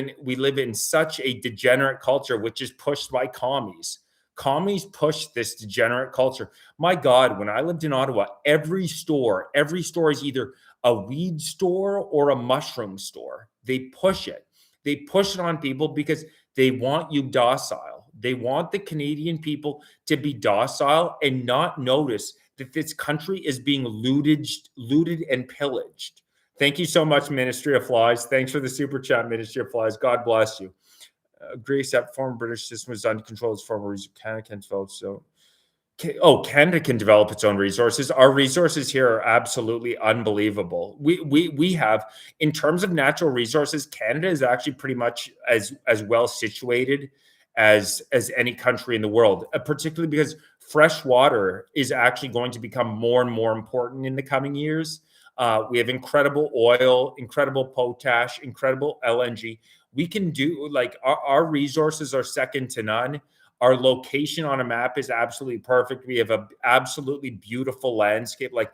Speaker 1: in such a degenerate culture, which is pushed by commies. Commies push this degenerate culture. My God, when I lived in Ottawa, every store is either a weed store or a mushroom store. They push it. They push it on people because they want you docile. They want the Canadian people to be docile and not notice that this country is being looted and pillaged. Thank you so much, Ministry of Flies. Thanks for the super chat, Ministry of Flies. God bless you. Agree, except former British system was uncontrolled as former Canada can develop. So, Canada can develop its own resources. Our resources here are absolutely unbelievable. We have, in terms of natural resources, Canada is actually pretty much as well situated as any country in the world, particularly because fresh water is actually going to become more and more important in the coming years. We have incredible oil, incredible potash, incredible LNG. We can do, like, our resources are second to none. Our location on a map is absolutely perfect. We have an absolutely beautiful landscape. Like,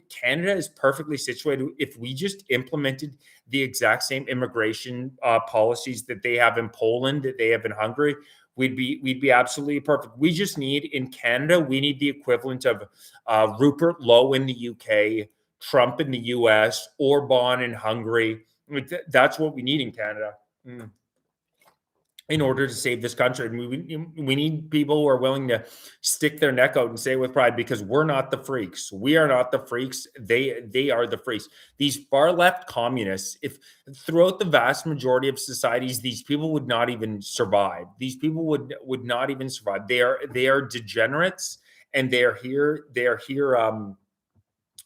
Speaker 1: Canada is perfectly situated. If we just implemented the exact same immigration policies that they have in Poland, that they have in Hungary, we'd be absolutely perfect. We just need in Canada, we need the equivalent of Rupert Lowe in the UK, Trump in the US, Orban in Hungary. That's what we need in Canada. In order to save this country. We need people who are willing to stick their neck out and say it with pride, because we're not the freaks. We are not the freaks. They are the freaks. These far left communists, if throughout the vast majority of societies, these people would not even survive. These people would not even survive. They are degenerates, and they are here.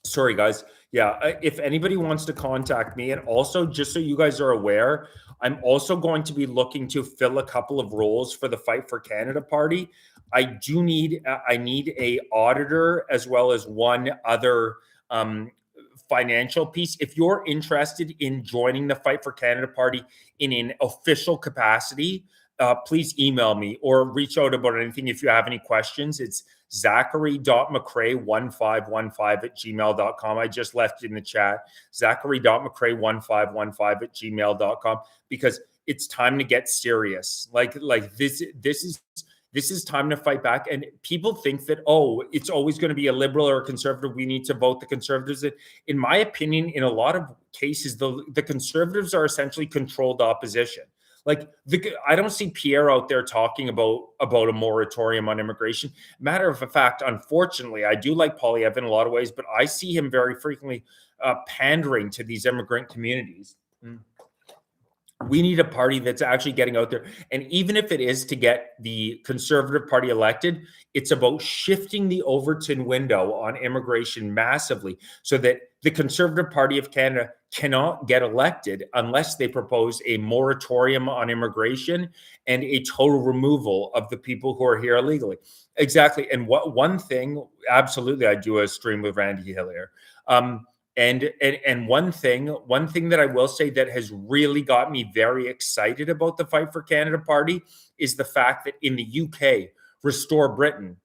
Speaker 1: Sorry, guys. Yeah, if anybody wants to contact me, and also just so you guys are aware, I'm also going to be looking to fill a couple of roles for the Fight for Canada party. I need a auditor as well as one other financial piece. If you're interested in joining the Fight for Canada party in an official capacity, please email me or reach out about anything if you have any questions. It's zachary.mccrae1515@gmail.com. I just left it in the chat. zachary.mccrae1515@gmail.com, because it's time to get serious. Like this is time to fight back. And people think that, oh, it's always going to be a liberal or a conservative. We need to vote the conservatives. In my opinion, in a lot of cases, the conservatives are essentially controlled opposition. Like I don't see Pierre out there talking about a moratorium on immigration. Matter of fact, unfortunately, I do like Poilievre in a lot of ways, but I see him very frequently pandering to these immigrant communities. We need a party that's actually getting out there. And even if it is to get the Conservative Party elected, it's about shifting the Overton window on immigration massively so that the Conservative Party of Canada cannot get elected unless they propose a moratorium on immigration and a total removal of the people who are here illegally. Exactly. And one thing, absolutely, I do a stream with Randy Hillier. And one thing that I will say that has really got me very excited about the Fight for Canada party is the fact that in the UK, Restore Britain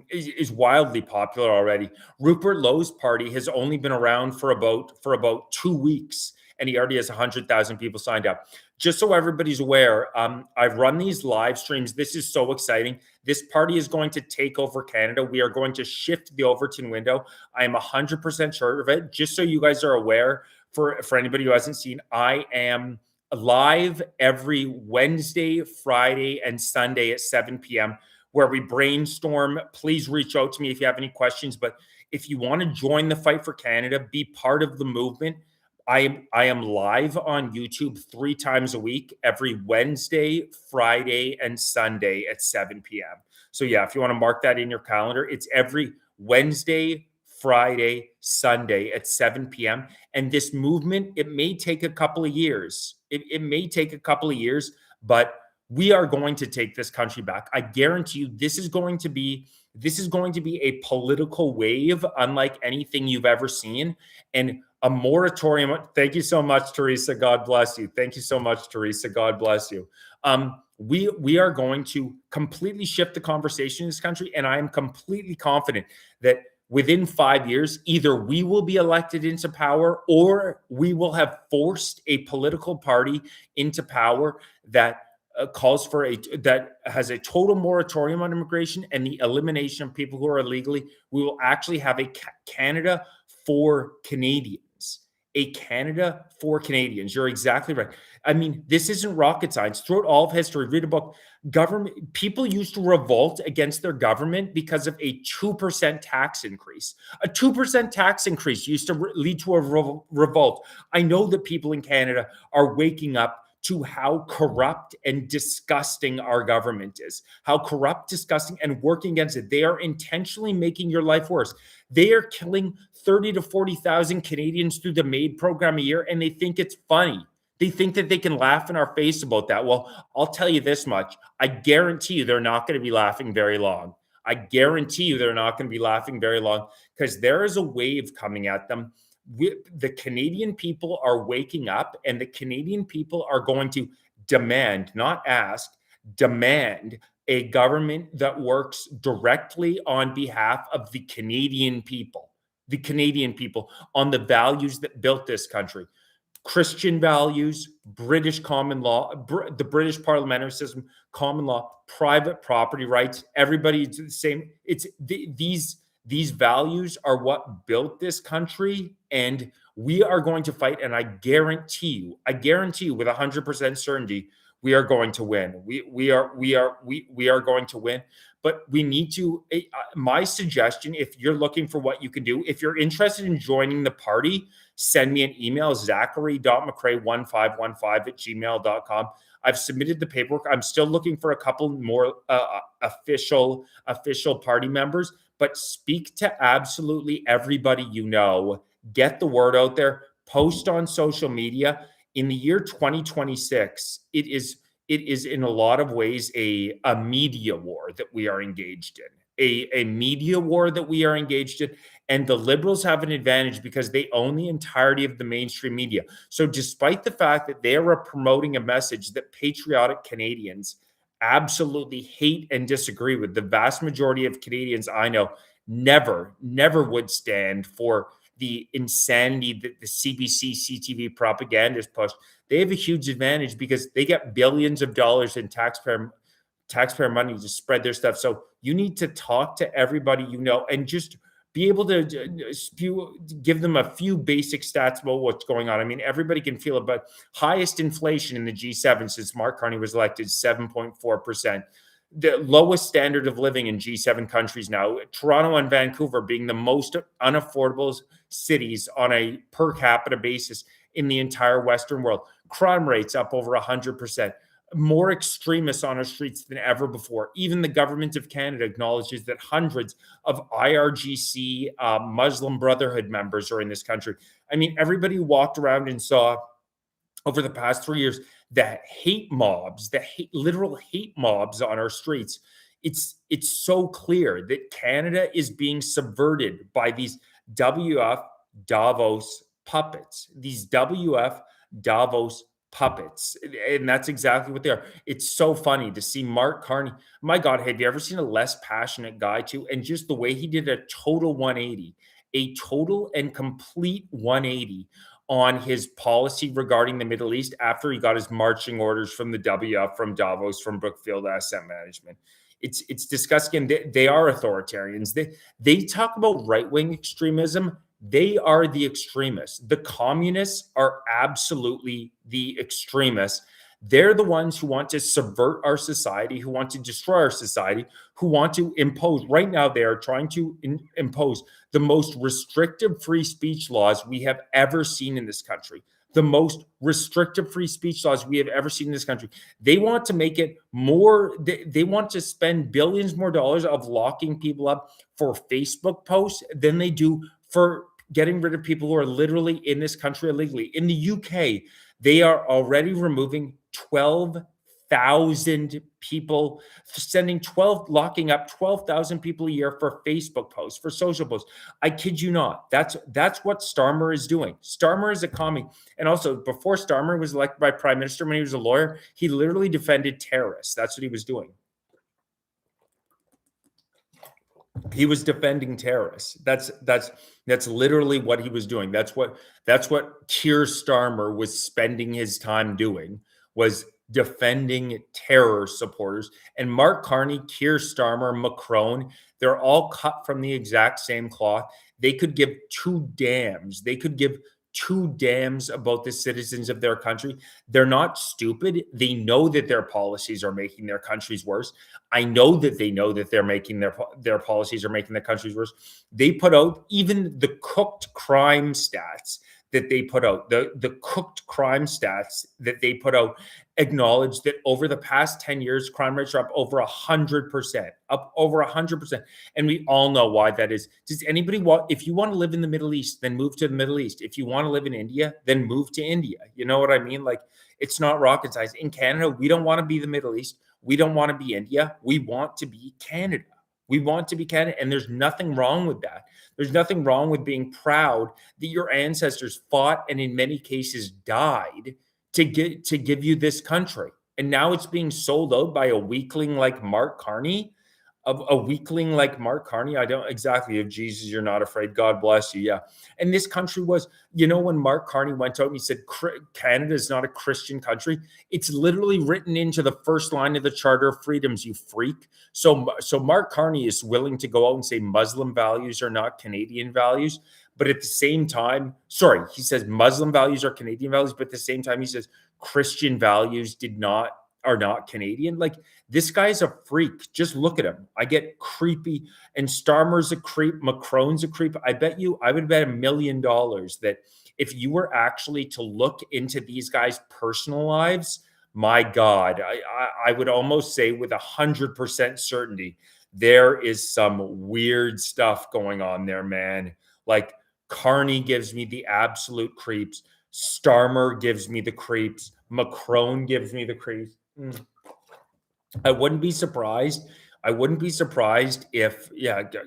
Speaker 1: is wildly popular already. Rupert Lowe's party has only been around for about 2 weeks, and he already has 100,000 people signed up. Just so everybody's aware, I've run these live streams. This is so exciting. This party is going to take over Canada. We are going to shift the Overton window. I am 100% sure of it. Just so you guys are aware, for anybody who hasn't seen, I am live every Wednesday, Friday, and Sunday at 7 p.m. where we brainstorm. Please reach out to me if you have any questions. But if you want to join the Fight for Canada, be part of the movement, I am live on YouTube 3 times a week, every Wednesday, Friday, and Sunday at 7 p.m. So yeah, if you want to mark that in your calendar, it's every Wednesday, Friday, Sunday at 7 p.m. And this movement, it may take a couple of years. It may take a couple of years, but we are going to take this country back. I guarantee you, this is going to be a political wave unlike anything you've ever seen. And a moratorium. Thank you so much, Teresa. God bless you. Thank you so much, Teresa. God bless you. We are going to completely shift the conversation in this country, and I am completely confident that within 5 years, either we will be elected into power or we will have forced a political party into power that that has a total moratorium on immigration and the elimination of people who are illegally. We will actually have a Canada for Canadians. A Canada for Canadians. You're exactly right. I mean, this isn't rocket science. Throughout all of history, read a book. Government people used to revolt against their government because of a 2% tax increase. A 2% tax increase used to lead to a revolt. I know that people in Canada are waking up to how corrupt and disgusting our government is, how corrupt, disgusting, and working against it. They are intentionally making your life worse. They are killing 30 to 40,000 Canadians through the MAID program a year, and they think it's funny. They think that they can laugh in our face about that. Well, I'll tell you this much. I guarantee you they're not going to be laughing very long. I guarantee you they're not going to be laughing very long, because there is a wave coming at them. The Canadian people are waking up, and the Canadian people are going to demand, not ask, demand a government that works directly on behalf of the Canadian people on the values that built this country. Christian values, British common law, the British parliamentary system, common law, private property rights. Everybody's the same. These values are what built this country, and we are going to fight. And I guarantee you, with 100% certainty, we are going to win. We are going to win. But we need to. My suggestion, if you're looking for what you can do, if you're interested in joining the party, send me an email, zachary.mccrae1515@gmail.com. I've submitted the paperwork. I'm still looking for a couple more official party members, but speak to absolutely everybody you know. Get the word out there. Post on social media. In the year 2026, it is in a lot of ways a media war that we are engaged in. A media war that we are engaged in. And the Liberals have an advantage because they own the entirety of the mainstream media. So despite the fact that they are promoting a message that patriotic Canadians absolutely hate and disagree with, the vast majority of Canadians I know never would stand for the insanity that the CBC, CTV propagandists push. They have a huge advantage because they get billions of dollars in taxpayer money to spread their stuff. So you need to talk to everybody you know and just be able to give them a few basic stats about what's going on. I mean, everybody can feel it, but highest inflation in the G7 since Mark Carney was elected, 7.4%. The lowest standard of living in G7 countries now, Toronto and Vancouver being the most unaffordable cities on a per capita basis in the entire Western world. Crime rates up over 100%. More extremists on our streets than ever before. Even the government of Canada acknowledges that hundreds of IRGC Muslim Brotherhood members are in this country. I mean, everybody walked around and saw over the past 3 years the literal hate mobs on our streets. It's so clear that Canada is being subverted by these WF Davos puppets. These WF Davos puppets. And that's exactly what they are. It's so funny to see Mark Carney. My God, have you ever seen a less passionate guy too? And just the way he did a total and complete 180 on his policy regarding the Middle East after he got his marching orders from the WF, from Davos, from Brookfield Asset Management. It's disgusting. They are authoritarians. They talk about right-wing extremism. They are the extremists. The communists are absolutely the extremists. They're the ones who want to subvert our society, who want to destroy our society, who want to impose. Right now, they are trying to impose the most restrictive free speech laws we have ever seen in this country. The most restrictive free speech laws we have ever seen in this country. They want to make it more, they want to spend billions more dollars of locking people up for Facebook posts than they do for getting rid of people who are literally in this country illegally. In the UK, they are already removing 12,000 people, locking up 12,000 people a year for Facebook posts, for social posts. I kid you not. That's what Starmer is doing. Starmer is a commie. And also, before Starmer was elected by Prime Minister, when he was a lawyer, he literally defended terrorists. That's what he was doing. He was defending terrorists. That's literally what he was doing. That's what Keir Starmer was spending his time doing, was defending terror supporters. And Mark Carney, Keir Starmer, Macron, they're all cut from the exact same cloth. They could give two damns. They could give two damns about the citizens of their country. They're not stupid. They know that their policies are making their countries worse. I know that they know that they're making their policies are making their countries worse. They put out even the cooked crime stats that they put out, the cooked crime stats that they put out, acknowledge that over the past 10 years, crime rates are up over 100%, And we all know why that is. Does anybody want, if you want to live in the Middle East, then move to the Middle East. If you want to live in India, then move to India. You know what I mean? Like, it's not rocket science. In Canada, we don't want to be the Middle East. We don't want to be India. We want to be Canada. We want to be Canada, and there's nothing wrong with that. There's nothing wrong with being proud that your ancestors fought and in many cases died to give you this country. And now it's being sold out by a weakling like Mark Carney. A weakling like Mark Carney, I don't exactly. If Jesus, you're not afraid, God bless you. Yeah. And this country was, when Mark Carney went out and he said, Canada is not a Christian country, it's literally written into the first line of the Charter of Freedoms, you freak. So Mark Carney is willing to go out and say Muslim values are not Canadian values. But at the same time, he says Muslim values are Canadian values, but at the same time, he says Christian values are not Canadian. Like, this guy's a freak. Just look at him. I get creepy. And Starmer's a creep. Macron's a creep. I would bet $1 million that if you were actually to look into these guys' personal lives, my God, I would almost say with 100% certainty, there is some weird stuff going on there, man. Like, Carney gives me the absolute creeps. Starmer gives me the creeps. Macron gives me the creeps. I wouldn't be surprised. If,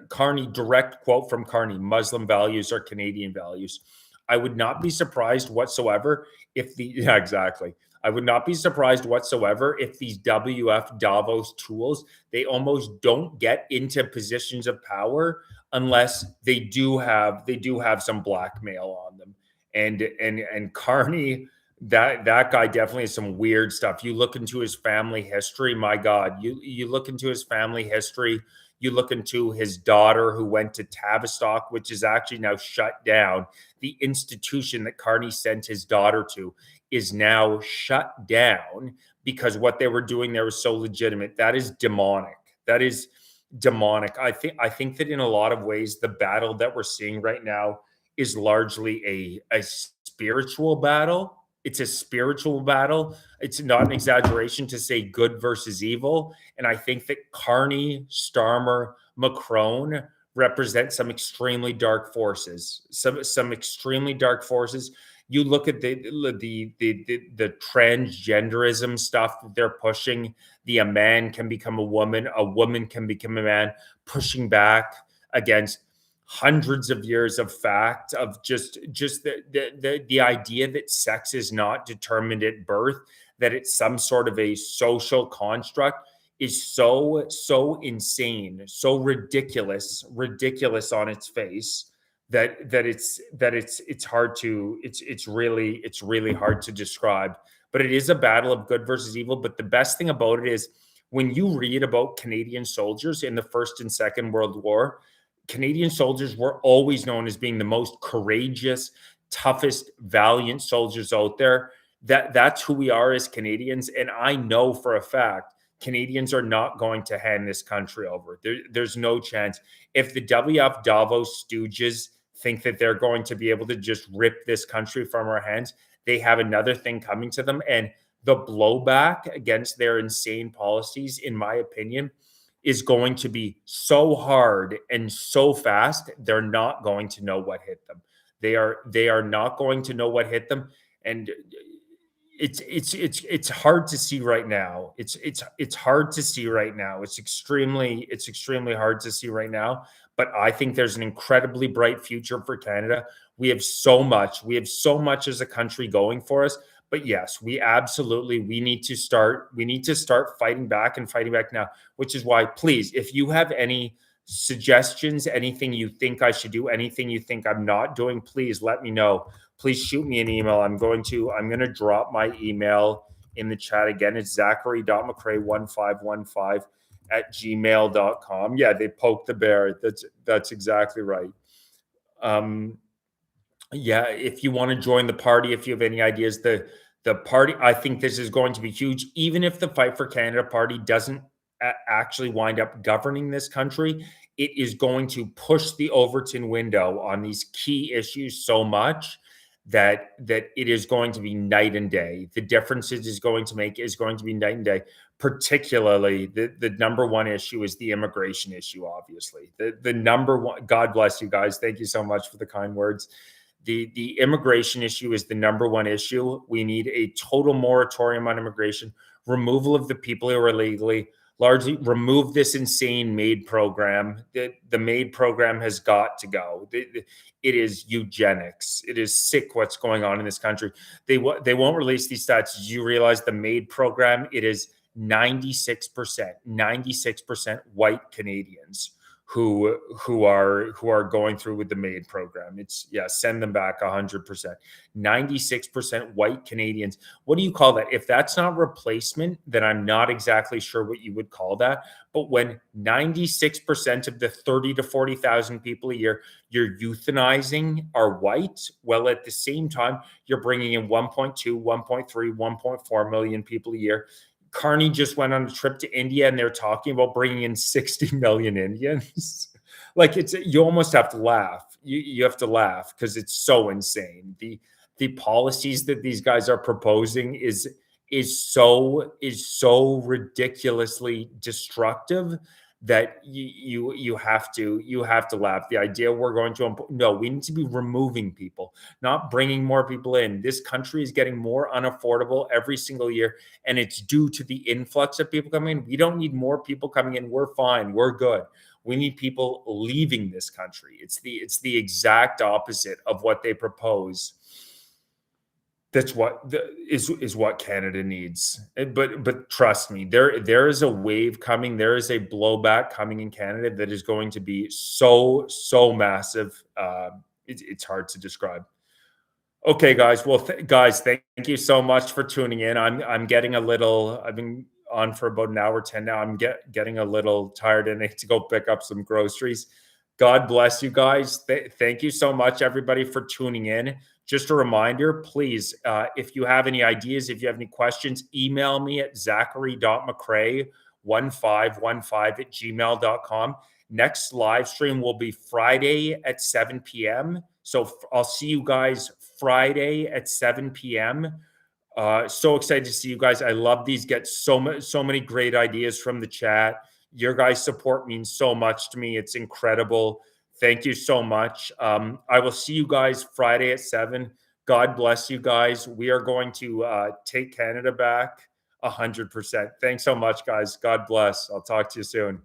Speaker 1: Carney, direct quote from Carney, Muslim values are Canadian values. I would not be surprised whatsoever if exactly. I would not be surprised whatsoever if these WF Davos tools, they almost don't get into positions of power unless they do have some blackmail on them. And Carney, that guy definitely has some weird stuff. You look into his family history, my God. You look into his family history. You look into his daughter who went to Tavistock, which is actually now shut down. The institution that Carney sent his daughter to is now shut down because what they were doing there was so legitimate. That is demonic. I think that in a lot of ways, the battle that we're seeing right now is largely a spiritual battle. It's a spiritual battle. It's not an exaggeration to say good versus evil. And I think that Carney, Starmer, Macron represent some extremely dark forces. Some extremely dark forces. You look at the transgenderism stuff that they're pushing. A man can become a woman can become a man, pushing back against hundreds of years of fact of just the idea that sex is not determined at birth, that it's some sort of a social construct, is so insane, so ridiculous on its face that it's really hard to describe. But it is a battle of good versus evil. But the best thing about it is when you read about Canadian soldiers in the First and Second World War, Canadian soldiers were always known as being the most courageous, toughest, valiant soldiers out there. That's who we are as Canadians. And I know for a fact Canadians are not going to hand this country over. There's no chance. If the WF Davos stooges think that they're going to be able to just rip this country from our hands, they have another thing coming to them. And the blowback against their insane policies, in my opinion, is going to be so hard and so fast, they're not going to know what hit them. They are not going to know what hit them. And it's hard to see right now. It's hard to see right now. It's extremely hard to see right now. But I think there's an incredibly bright future for Canada. We have so much as a country going for us. But yes, we need to start fighting back now, which is why, please, if you have any suggestions, anything you think I should do, anything you think I'm not doing, please let me know. Please shoot me an email. I'm going to drop my email in the chat again. It's zachary.mccrae1515@gmail.com. Yeah, they poked the bear. That's exactly right. Yeah, if you want to join the party, if you have any ideas, the party, I think this is going to be huge. Even if the Fight for Canada party doesn't actually wind up governing this country, it is going to push the Overton window on these key issues so much that it is going to be night and day. The difference it is going to make is going to be night and day. Particularly, the number one issue is the immigration issue, obviously. The number one, God bless you guys. Thank you so much for the kind words. The immigration issue is the number one issue. We need a total moratorium on immigration, removal of the people who are illegally, largely remove this insane MAID program. The MAID program has got to go. It is eugenics. It is sick what's going on in this country. They won't release these stats. Did you realize the MAID program, it is 96% white Canadians who are going through with the MAID program. It's send them back 100%. 96% white Canadians. What do you call that? If that's not replacement, then I'm not exactly sure what you would call that. But when 96% of the 30 to 40,000 people a year you're euthanizing are white, well, at the same time, you're bringing in 1.2, 1.3, 1.4 million people a year. Carney just went on a trip to India and they're talking about bringing in 60 million Indians. Like, you almost have to laugh. You have to laugh because it's so insane. The policies that these guys are proposing is so ridiculously destructive that you have to laugh. The idea we're going to no, we need to be removing people, not bringing more people in. This country is getting more unaffordable every single year, and it's due to the influx of people coming in. We don't need more people coming in. We're fine. We're good. We need people leaving this country. It's the exact opposite of what they propose. That's what is what Canada needs. But trust me, there is a wave coming. There is a blowback coming in Canada that is going to be so massive. It's hard to describe. Okay, guys. Well, guys, thank you so much for tuning in. I'm getting a little. I've been on for about an hour 10 now. I'm getting a little tired and I need to go pick up some groceries. God bless you guys. Thank you so much, everybody, for tuning in. Just a reminder, please, if you have any ideas, if you have any questions, email me at zachary.mccrae1515@gmail.com. Next live stream will be Friday at 7 p.m. So I'll see you guys Friday at 7 p.m. So excited to see you guys. I love these. Get so many great ideas from the chat. Your guys' support means so much to me. It's incredible. Thank you so much. I will see you guys Friday at 7. God bless you guys. We are going to take Canada back 100%. Thanks so much, guys. God bless. I'll talk to you soon.